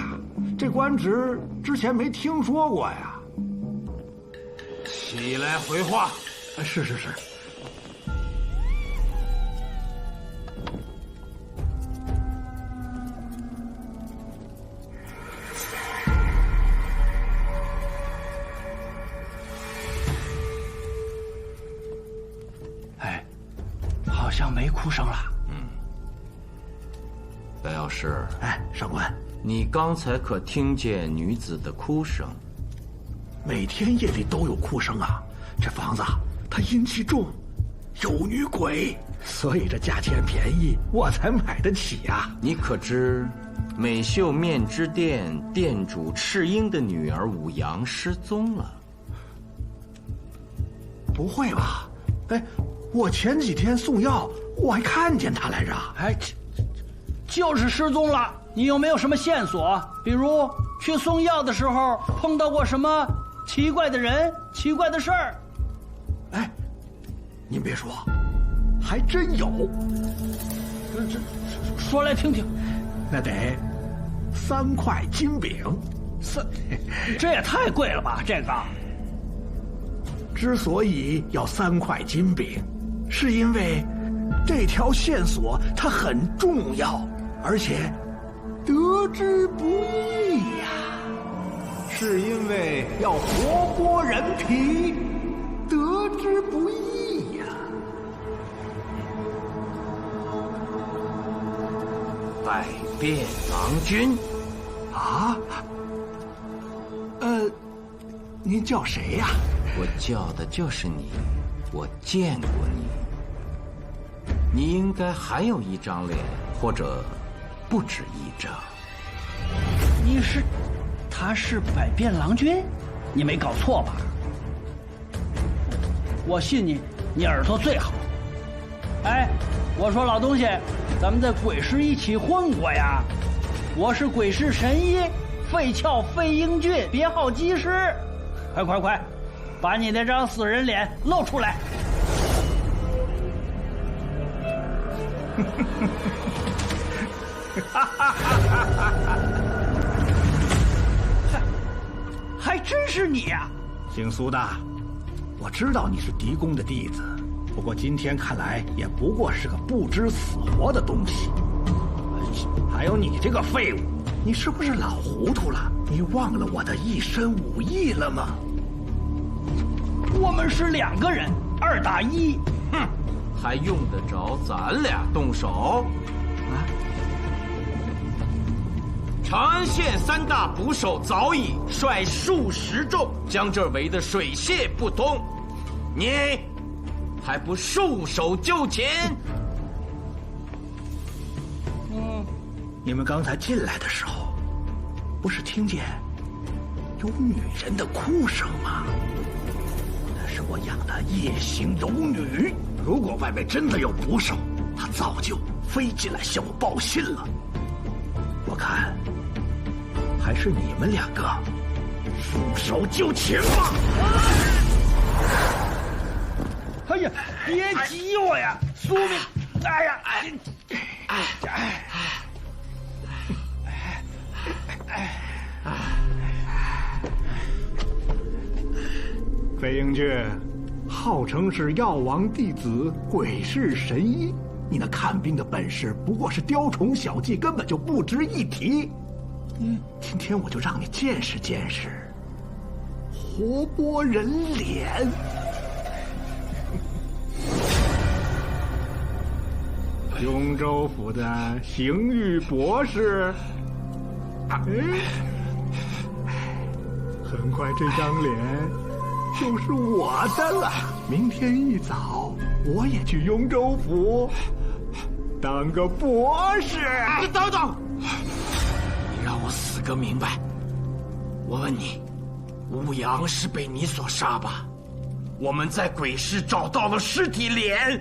这官职之前没听说过呀。起来回话。是。好像没哭声了。白药师，上官，你刚才可听见女子的哭声？每天夜里都有哭声啊！这房子它阴气重，有女鬼，所以这价钱便宜，我才买得起呀。你可知，美秀面之店店主赤英的女儿武阳失踪了？不会吧？我前几天送药，我还看见她来着。就是失踪了。你有没有什么线索？比如去送药的时候碰到过什么奇怪的人、奇怪的事儿？您别说，还真有。这说来听听。那得3块金饼。这也太贵了吧？这个。之所以要3块金饼，是因为这条线索它很重要，而且得之不易呀。是因为要活剥人皮，得之不易呀。百变郎君，啊？您叫谁呀？我叫的就是你，我见过你。你应该还有一张脸，或者不止一张。他是百变郎君？你没搞错吧？我信你，你耳朵最好。我说老东西，咱们在鬼市一起混过呀。我是鬼市神医费翘费英俊，别号技师。快，把你那张死人脸露出来！还真是你呀！姓苏的，我知道你是狄公的弟子，不过今天看来也不过是个不知死活的东西。还有你这个废物，你是不是老糊涂了？你忘了我的一身武艺了吗？我们是2个人，2打1。哼，还用得着咱俩动手？啊！长安县3大捕手早已率数十众将这儿围得水泄不通，你还不束手就擒？你们刚才进来的时候，不是听见有女人的哭声吗？那是我养的夜行游女。如果外面真的有捕手，他早就飞进来向我报信了。我看还是你们2个束手就擒吧。哎呀，别挤我呀，苏明！哎呀，飞鹰郡号称是药王弟子，鬼市神医。你那看病的本事不过是雕虫小技，根本就不值一提。今天我就让你见识见识活剥人脸。雍州府的刑狱博士，很快这张脸就是我的了。明天一早，我也去雍州府当个博士。等等，你让我死个明白。我问你，武阳是被你所杀吧？我们在鬼市找到了尸体，脸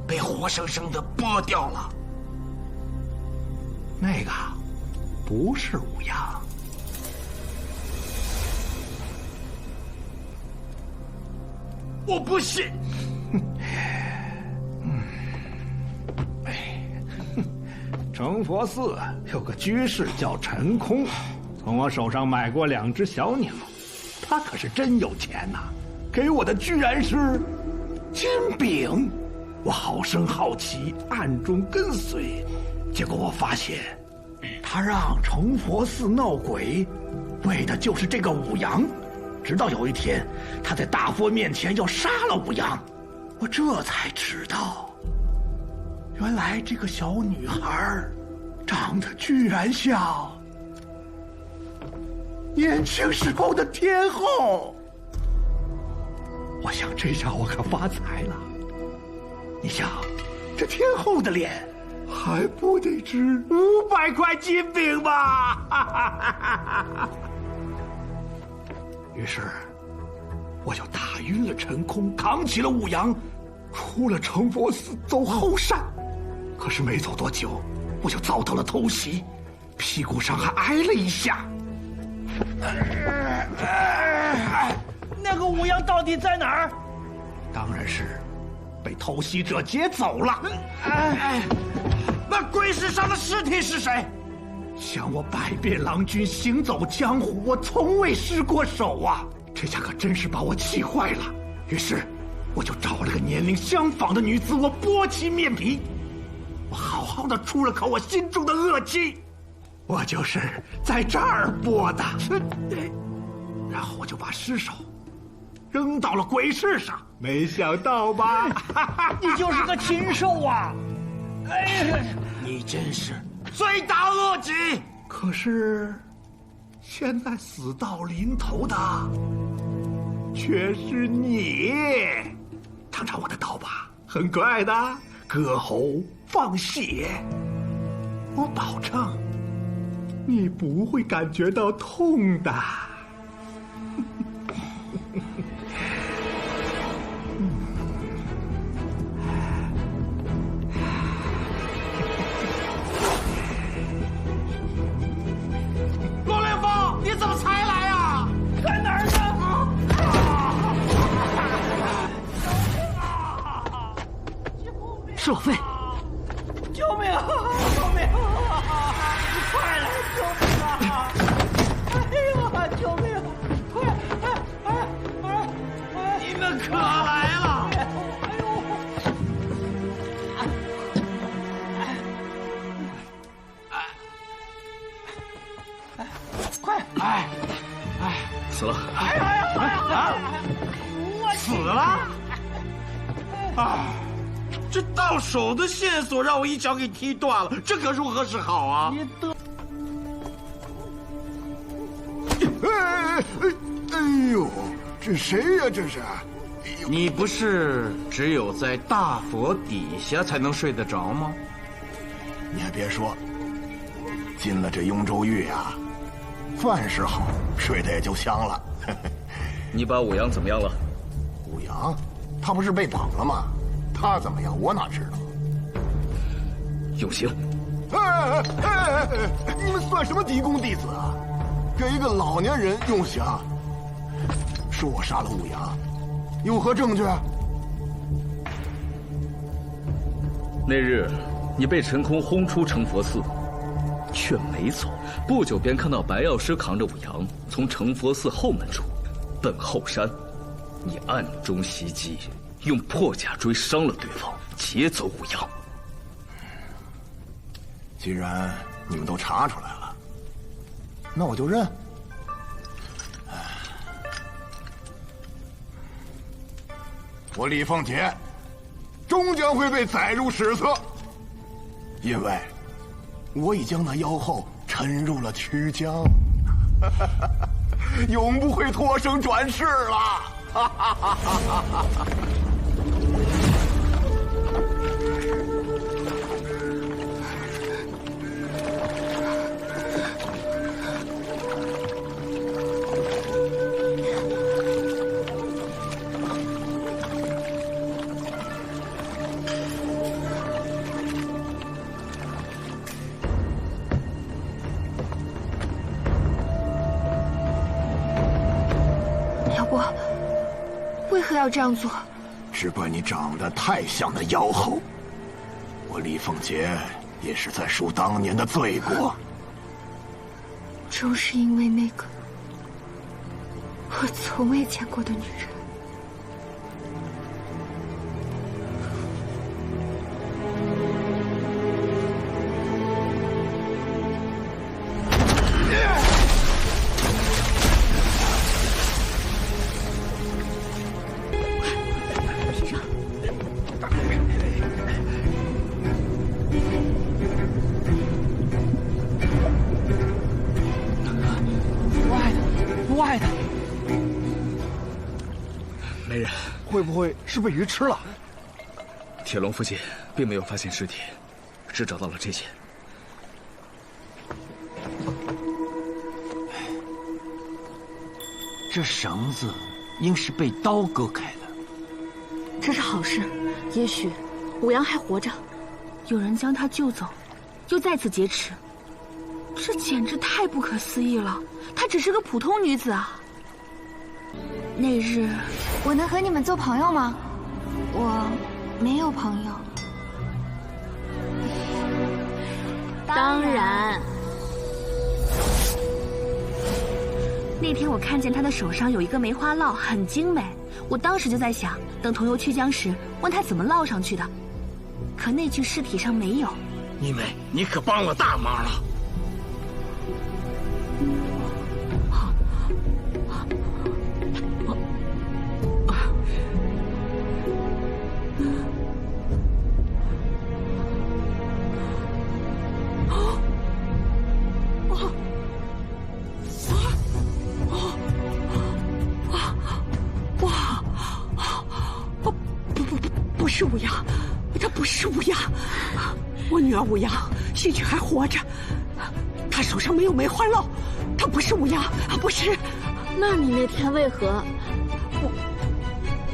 被活生生的剥掉了。那个不是武阳。我不信。成佛寺有个居士叫陈空，从我手上买过2只小鸟，他可是真有钱呐，给我的居然是金饼。我好生好奇，暗中跟随，结果我发现他让成佛寺闹鬼，为的就是这个武阳。直到有一天，他在大佛面前要杀了武阳，我这才知道，原来这个小女孩长得居然像年轻时候的天后。我想这下我可发财了。你想，这天后的脸还不得值500块金饼吗？于是，我就打晕了陈空，扛起了武阳，出了成佛寺走后山。可是没走多久，我就遭到了偷袭，屁股上还挨了一下。那个武阳到底在哪儿？当然是被偷袭者劫走了。那鬼市上的尸体是谁？像我百变郎君行走江湖，我从未失过手啊！这下可真是把我气坏了。于是，我就找了个年龄相仿的女子，我剥其面皮，我好好的出了口我心中的恶气。我就是在这儿剥的。然后我就把尸首扔到了鬼市上，没想到吧？你就是个禽兽啊！哎呀，你真是罪大恶极。可是，现在死到临头的却是你。尝尝我的刀吧，很快的，割喉放血，我保证你不会感觉到痛的。罗连峰，你怎么才来啊？在哪儿呢？是老费！救命！救命！快来救命啊！哎呀，救命！快！你们可来了！哎呦！快！哎，死了！死了！啊，这到手的线索让我一脚给踢断了，这可如何是好啊？哎呦，这谁呀？这是？你不是只有在大佛底下才能睡得着吗？你还别说，进了这雍州狱啊，饭是好，睡得也就香了。你把武阳怎么样了？武阳，他不是被绑了吗？他怎么样，我哪知道？用刑！你们算什么嫡公弟子啊？给一个老年人用刑？说我杀了武阳，有何证据？那日你被陈空轰出成佛寺，却没走，不久便看到白药师扛着武阳从成佛寺后门处奔后山，你暗中袭击，用破甲锥伤了对方，劫走武阳。既然你们都查出来了，那我就认。我李凤杰终将会被载入史册，因为我已将那妖后沉入了曲江，永不会脱生转世了。为何要这样做？只怪你长得太像那妖后，我李凤杰也是在赎当年的罪过。正是因为那个我从未见过的女人。没人，会不会是被鱼吃了？铁笼附近并没有发现尸体，只找到了这些。这绳子应是被刀割开的。这是好事，也许武阳还活着，有人将他救走，又再次劫持，这简直太不可思议了。她只是个普通女子啊。那日，我能和你们做朋友吗？我没有朋友。当然。那天我看见她的手上有一个梅花烙，很精美。我当时就在想，等同游曲江时，问她怎么烙上去的。可那具尸体上没有。你妹，你可帮了大忙了。不是武阳，他不是武阳，我女儿武阳兴许还活着，她手上没有梅花烙，她不是武阳，不是。那你那天为何？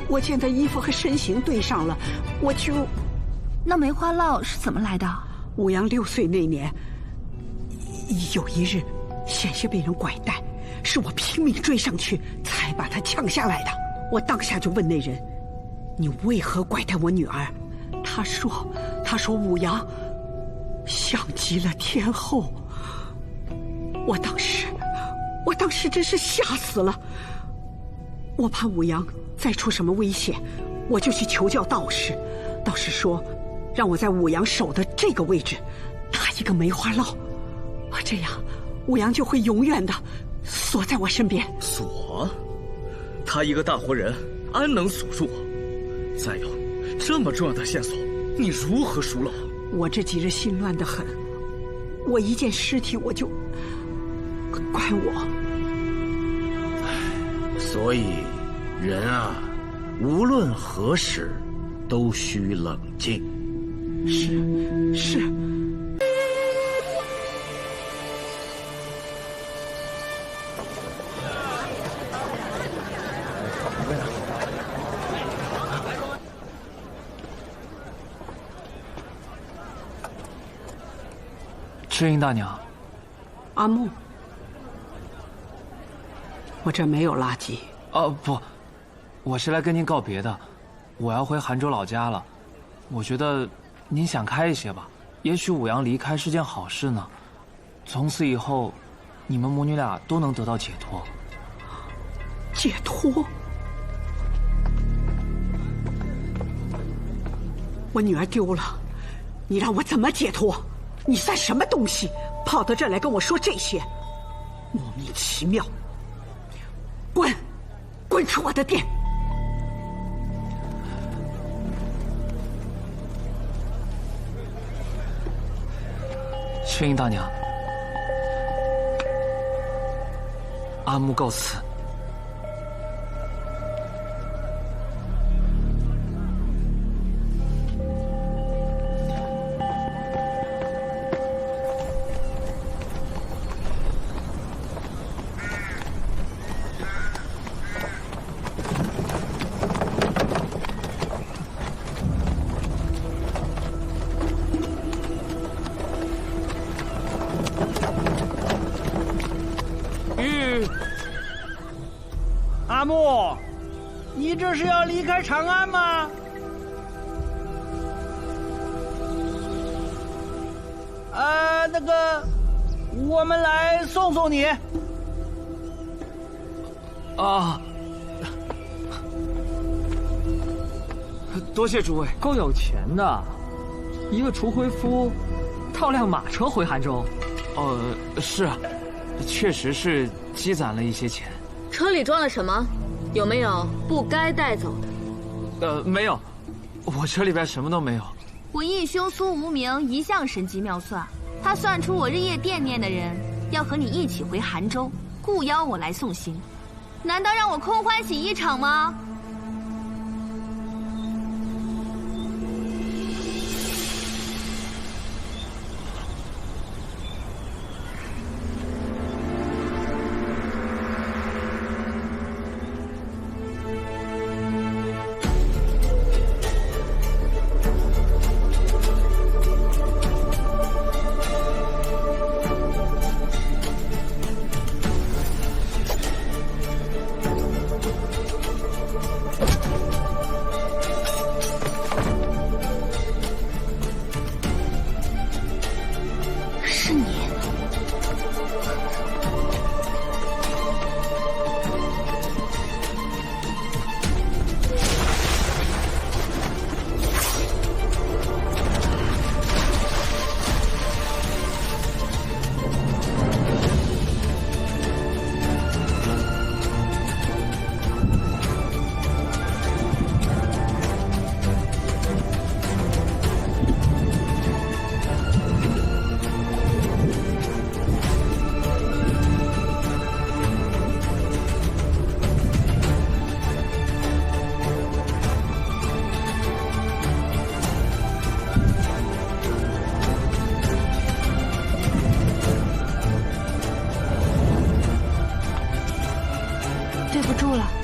我见她衣服和身形对上了，我就……那梅花烙是怎么来的？武阳6岁那年，有一日险些被人拐带，是我拼命追上去才把她抢下来的。我当下就问那人：“你为何拐带我女儿？”他说武阳像极了天后。我当时真是吓死了。我怕武阳再出什么危险，我就去求教道士。道士说，让我在武阳手的这个位置打一个梅花烙，这样武阳就会永远的锁在我身边。锁？他一个大活人，安能锁住我？再有，这么重要的线索，你如何疏漏？我这几日心乱得很，我一见尸体我就怪我。所以，人啊，无论何时都需冷静。是。赤英大娘，阿木，我这没有垃圾。哦不，我是来跟您告别的，我要回杭州老家了。我觉得您想开一些吧，也许武阳离开是件好事呢。从此以后，你们母女俩都能得到解脱。解脱？我女儿丢了，你让我怎么解脱？你算什么东西？跑到这儿来跟我说这些，莫名其妙！滚，滚出我的店！赤英大娘，阿木告辞。阿木，你这是要离开长安吗？那个，我们来送送你。啊，多谢诸位。够有钱的，一个除灰夫，套辆马车回杭州。是啊，确实是积攒了一些钱。车里装了什么？有没有不该带走的？没有，我车里边什么都没有。我义兄苏无名一向神机妙算，他算出我日夜惦念的人要和你一起回杭州，故邀我来送行，难道让我空欢喜一场吗？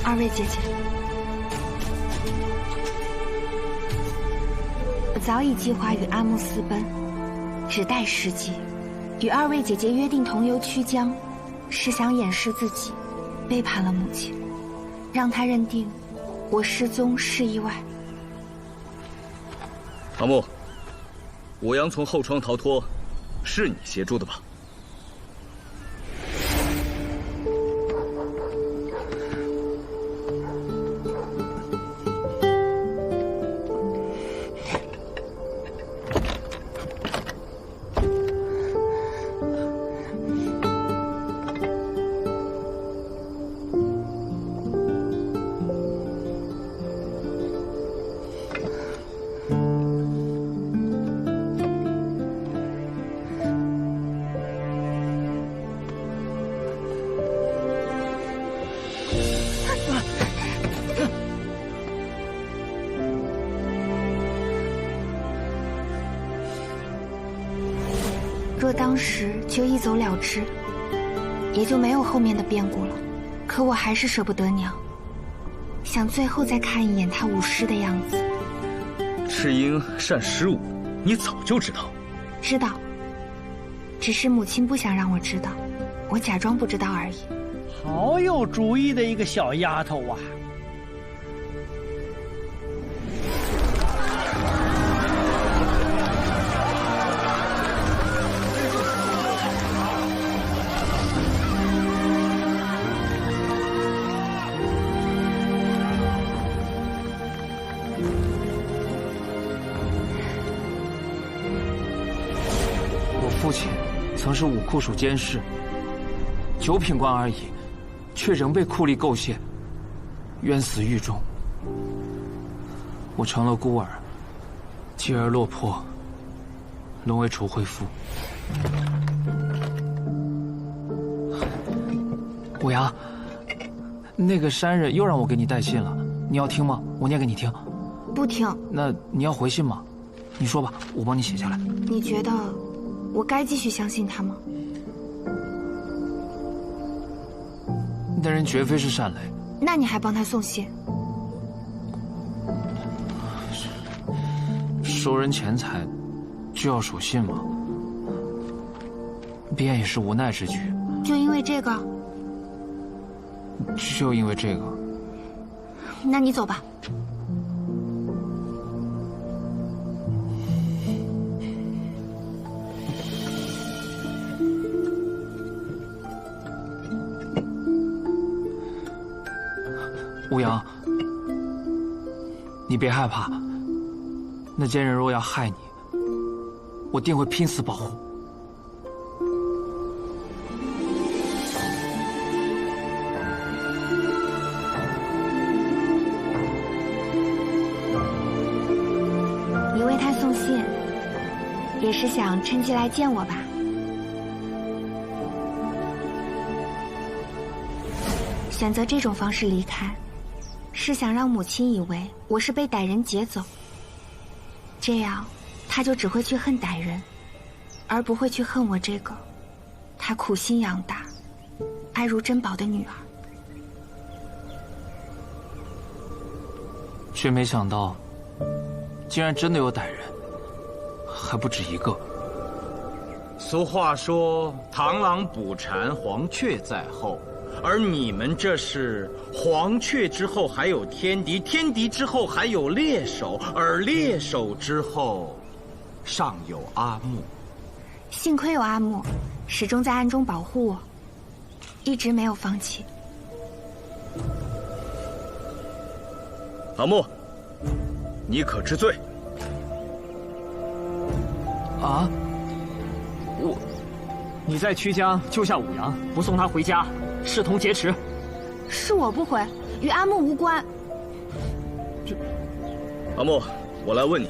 二位姐姐，我早已计划与阿木私奔，只待时机。与二位姐姐约定同游曲江，是想掩饰自己背叛了母亲，让她认定我失踪是意外。阿木，武阳从后窗逃脱，是你协助的吧？当时就一走了之，也就没有后面的变故了。可我还是舍不得娘，想最后再看一眼她舞狮的样子。赤英善狮舞，你早就知道？知道，只是母亲不想让我知道，我假装不知道而已。好有主意的一个小丫头啊！父亲曾是武库署监事，9品官而已，却仍被酷吏构陷，冤死狱中。我成了孤儿，继而落魄，沦为楚惠夫。武阳，那个山人又让我给你带信了，你要听吗？我念给你听。不听。那你要回信吗？你说吧，我帮你写下来。你觉得我该继续相信他吗？那人绝非是善雷。那你还帮他送信？收人钱财，就要守信吗？便也是无奈之举。就因为这个？就因为这个。那你走吧。武阳，你别害怕，那奸人若要害你，我定会拼死保护。你为他送信，也是想趁机来见我吧？选择这种方式离开，是想让母亲以为我是被歹人劫走，这样她就只会去恨歹人，而不会去恨我这个她苦心养大、爱如珍宝的女儿。却没想到，竟然真的有歹人，还不止一个。俗话说，螳螂捕蝉，黄雀在后。而你们这是黄雀之后还有天敌，天敌之后还有猎手，而猎手之后尚有阿木。幸亏有阿木，始终在暗中保护我，一直没有放弃。阿木，你可知罪？啊？你在曲江救下武阳，不送他回家，视同劫持。是我不回，与阿木无关。阿木，我来问你，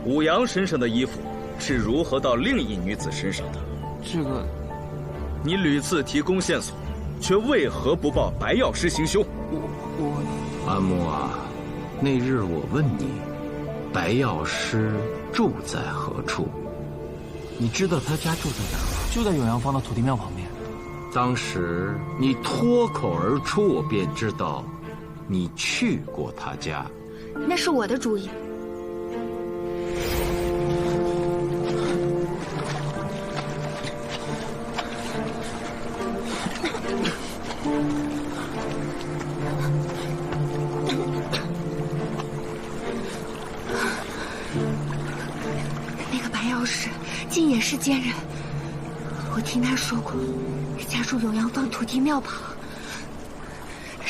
武阳身上的衣服是如何到另一女子身上的？这个，你屡次提供线索，却为何不报白药师行凶？阿木啊，那日我问你，白药师住在何处？你知道他家住在哪儿吗？就在永阳坊的土地庙旁边。当时你脱口而出，我便知道你去过他家。那是我的主意。那个白药师竟也是奸人，我听他说过，家住永阳坊土地庙旁。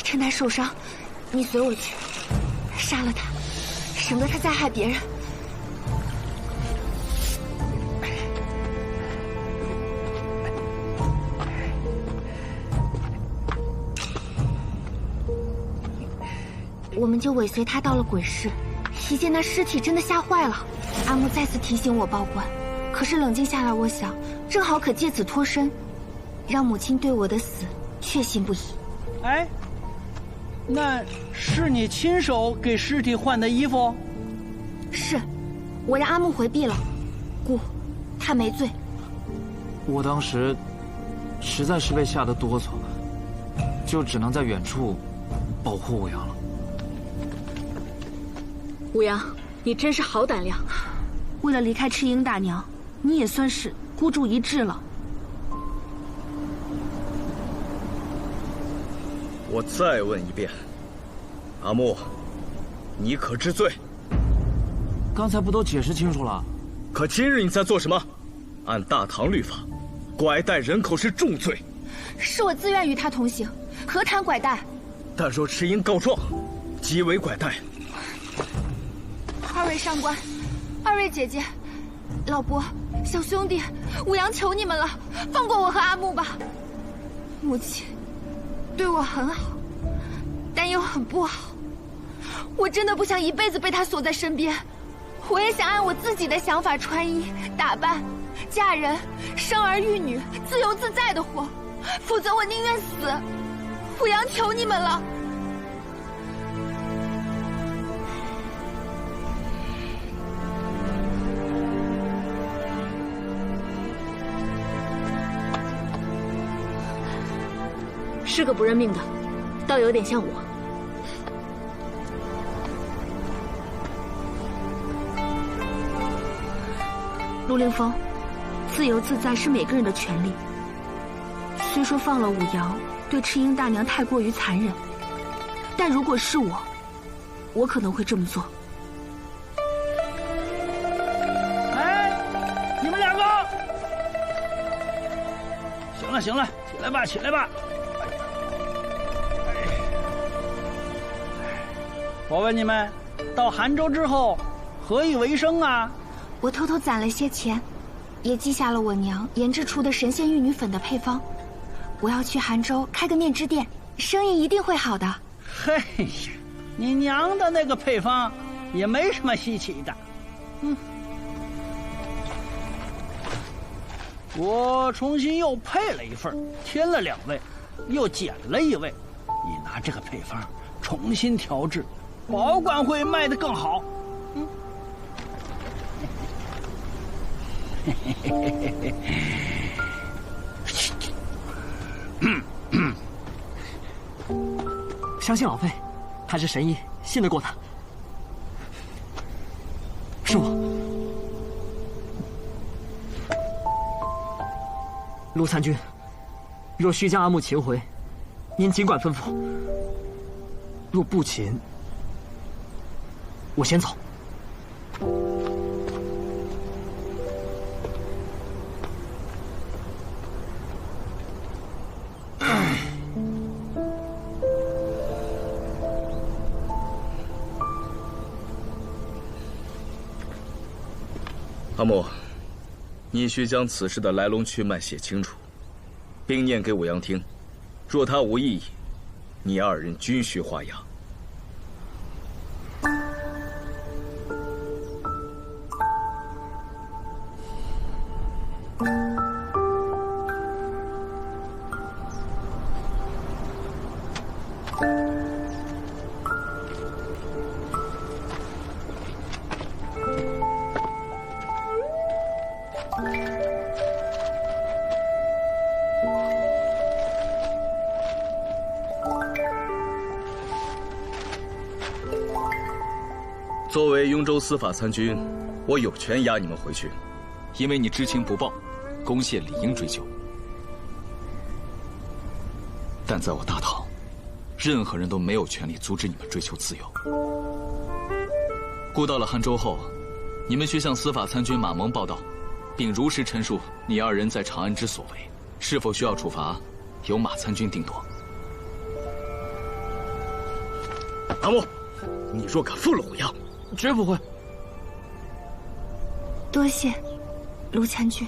趁他受伤，你随我去，杀了他，省得他再害别人。我们就尾随他到了鬼市，一见那尸体，真的吓坏了。阿木再次提醒我报官，可是冷静下来，我想正好可借此脱身，让母亲对我的死确信不疑。哎，那是你亲手给尸体换的衣服？是，我让阿木回避了，故他没罪。我当时实在是被吓得哆嗦，就只能在远处保护武阳了。武阳，你真是好胆量，为了离开赤英大娘，你也算是孤注一掷了。我再问一遍，阿木，你可知罪？刚才不都解释清楚了？可今日你在做什么？按大唐律法，拐带人口是重罪。是我自愿与他同行，何谈拐带？但若赤英告状，即为拐带。二位上官，二位姐姐，老伯，小兄弟，武阳求你们了，放过我和阿木吧。母亲对我很好，但又很不好。我真的不想一辈子被他锁在身边，我也想按我自己的想法穿衣打扮、嫁人、生儿育女，自由自在的活，否则我宁愿死。武阳求你们了。是个不认命的，倒有点像我。陆凌风，自由自在是每个人的权利。虽说放了武阳，对赤英大娘太过于残忍，但如果是我可能会这么做。哎，你们两个，行了行了，起来吧起来吧。我问你们，到杭州之后，何以为生啊？我偷偷攒了些钱，也记下了我娘研制出的神仙玉女粉的配方。我要去杭州开个面织店，生意一定会好的。嘿呀，你娘的那个配方也没什么稀奇的。我重新又配了一份，添了2味，又减了1味。你拿这个配方重新调制，保管会卖得更好。相信老费，他是神医，信得过他。是我，陆参军，若需将阿木擒回，您尽管吩咐；若不擒，我先走。阿木，你需将此事的来龙去脉写清楚，并念给武阳听。若他无异议，你2人均需画押。作为雍州司法参军，我有权押你们回去，因为你知情不报，攻陷理应追究。但在我大唐，任何人都没有权利阻止你们追求自由。故到了杭州后，你们需向司法参军马蒙报到，并如实陈述你2人在长安之所为，是否需要处罚，由马参军定夺。阿木，你若敢负了武阳，绝不会。多谢，陆参军。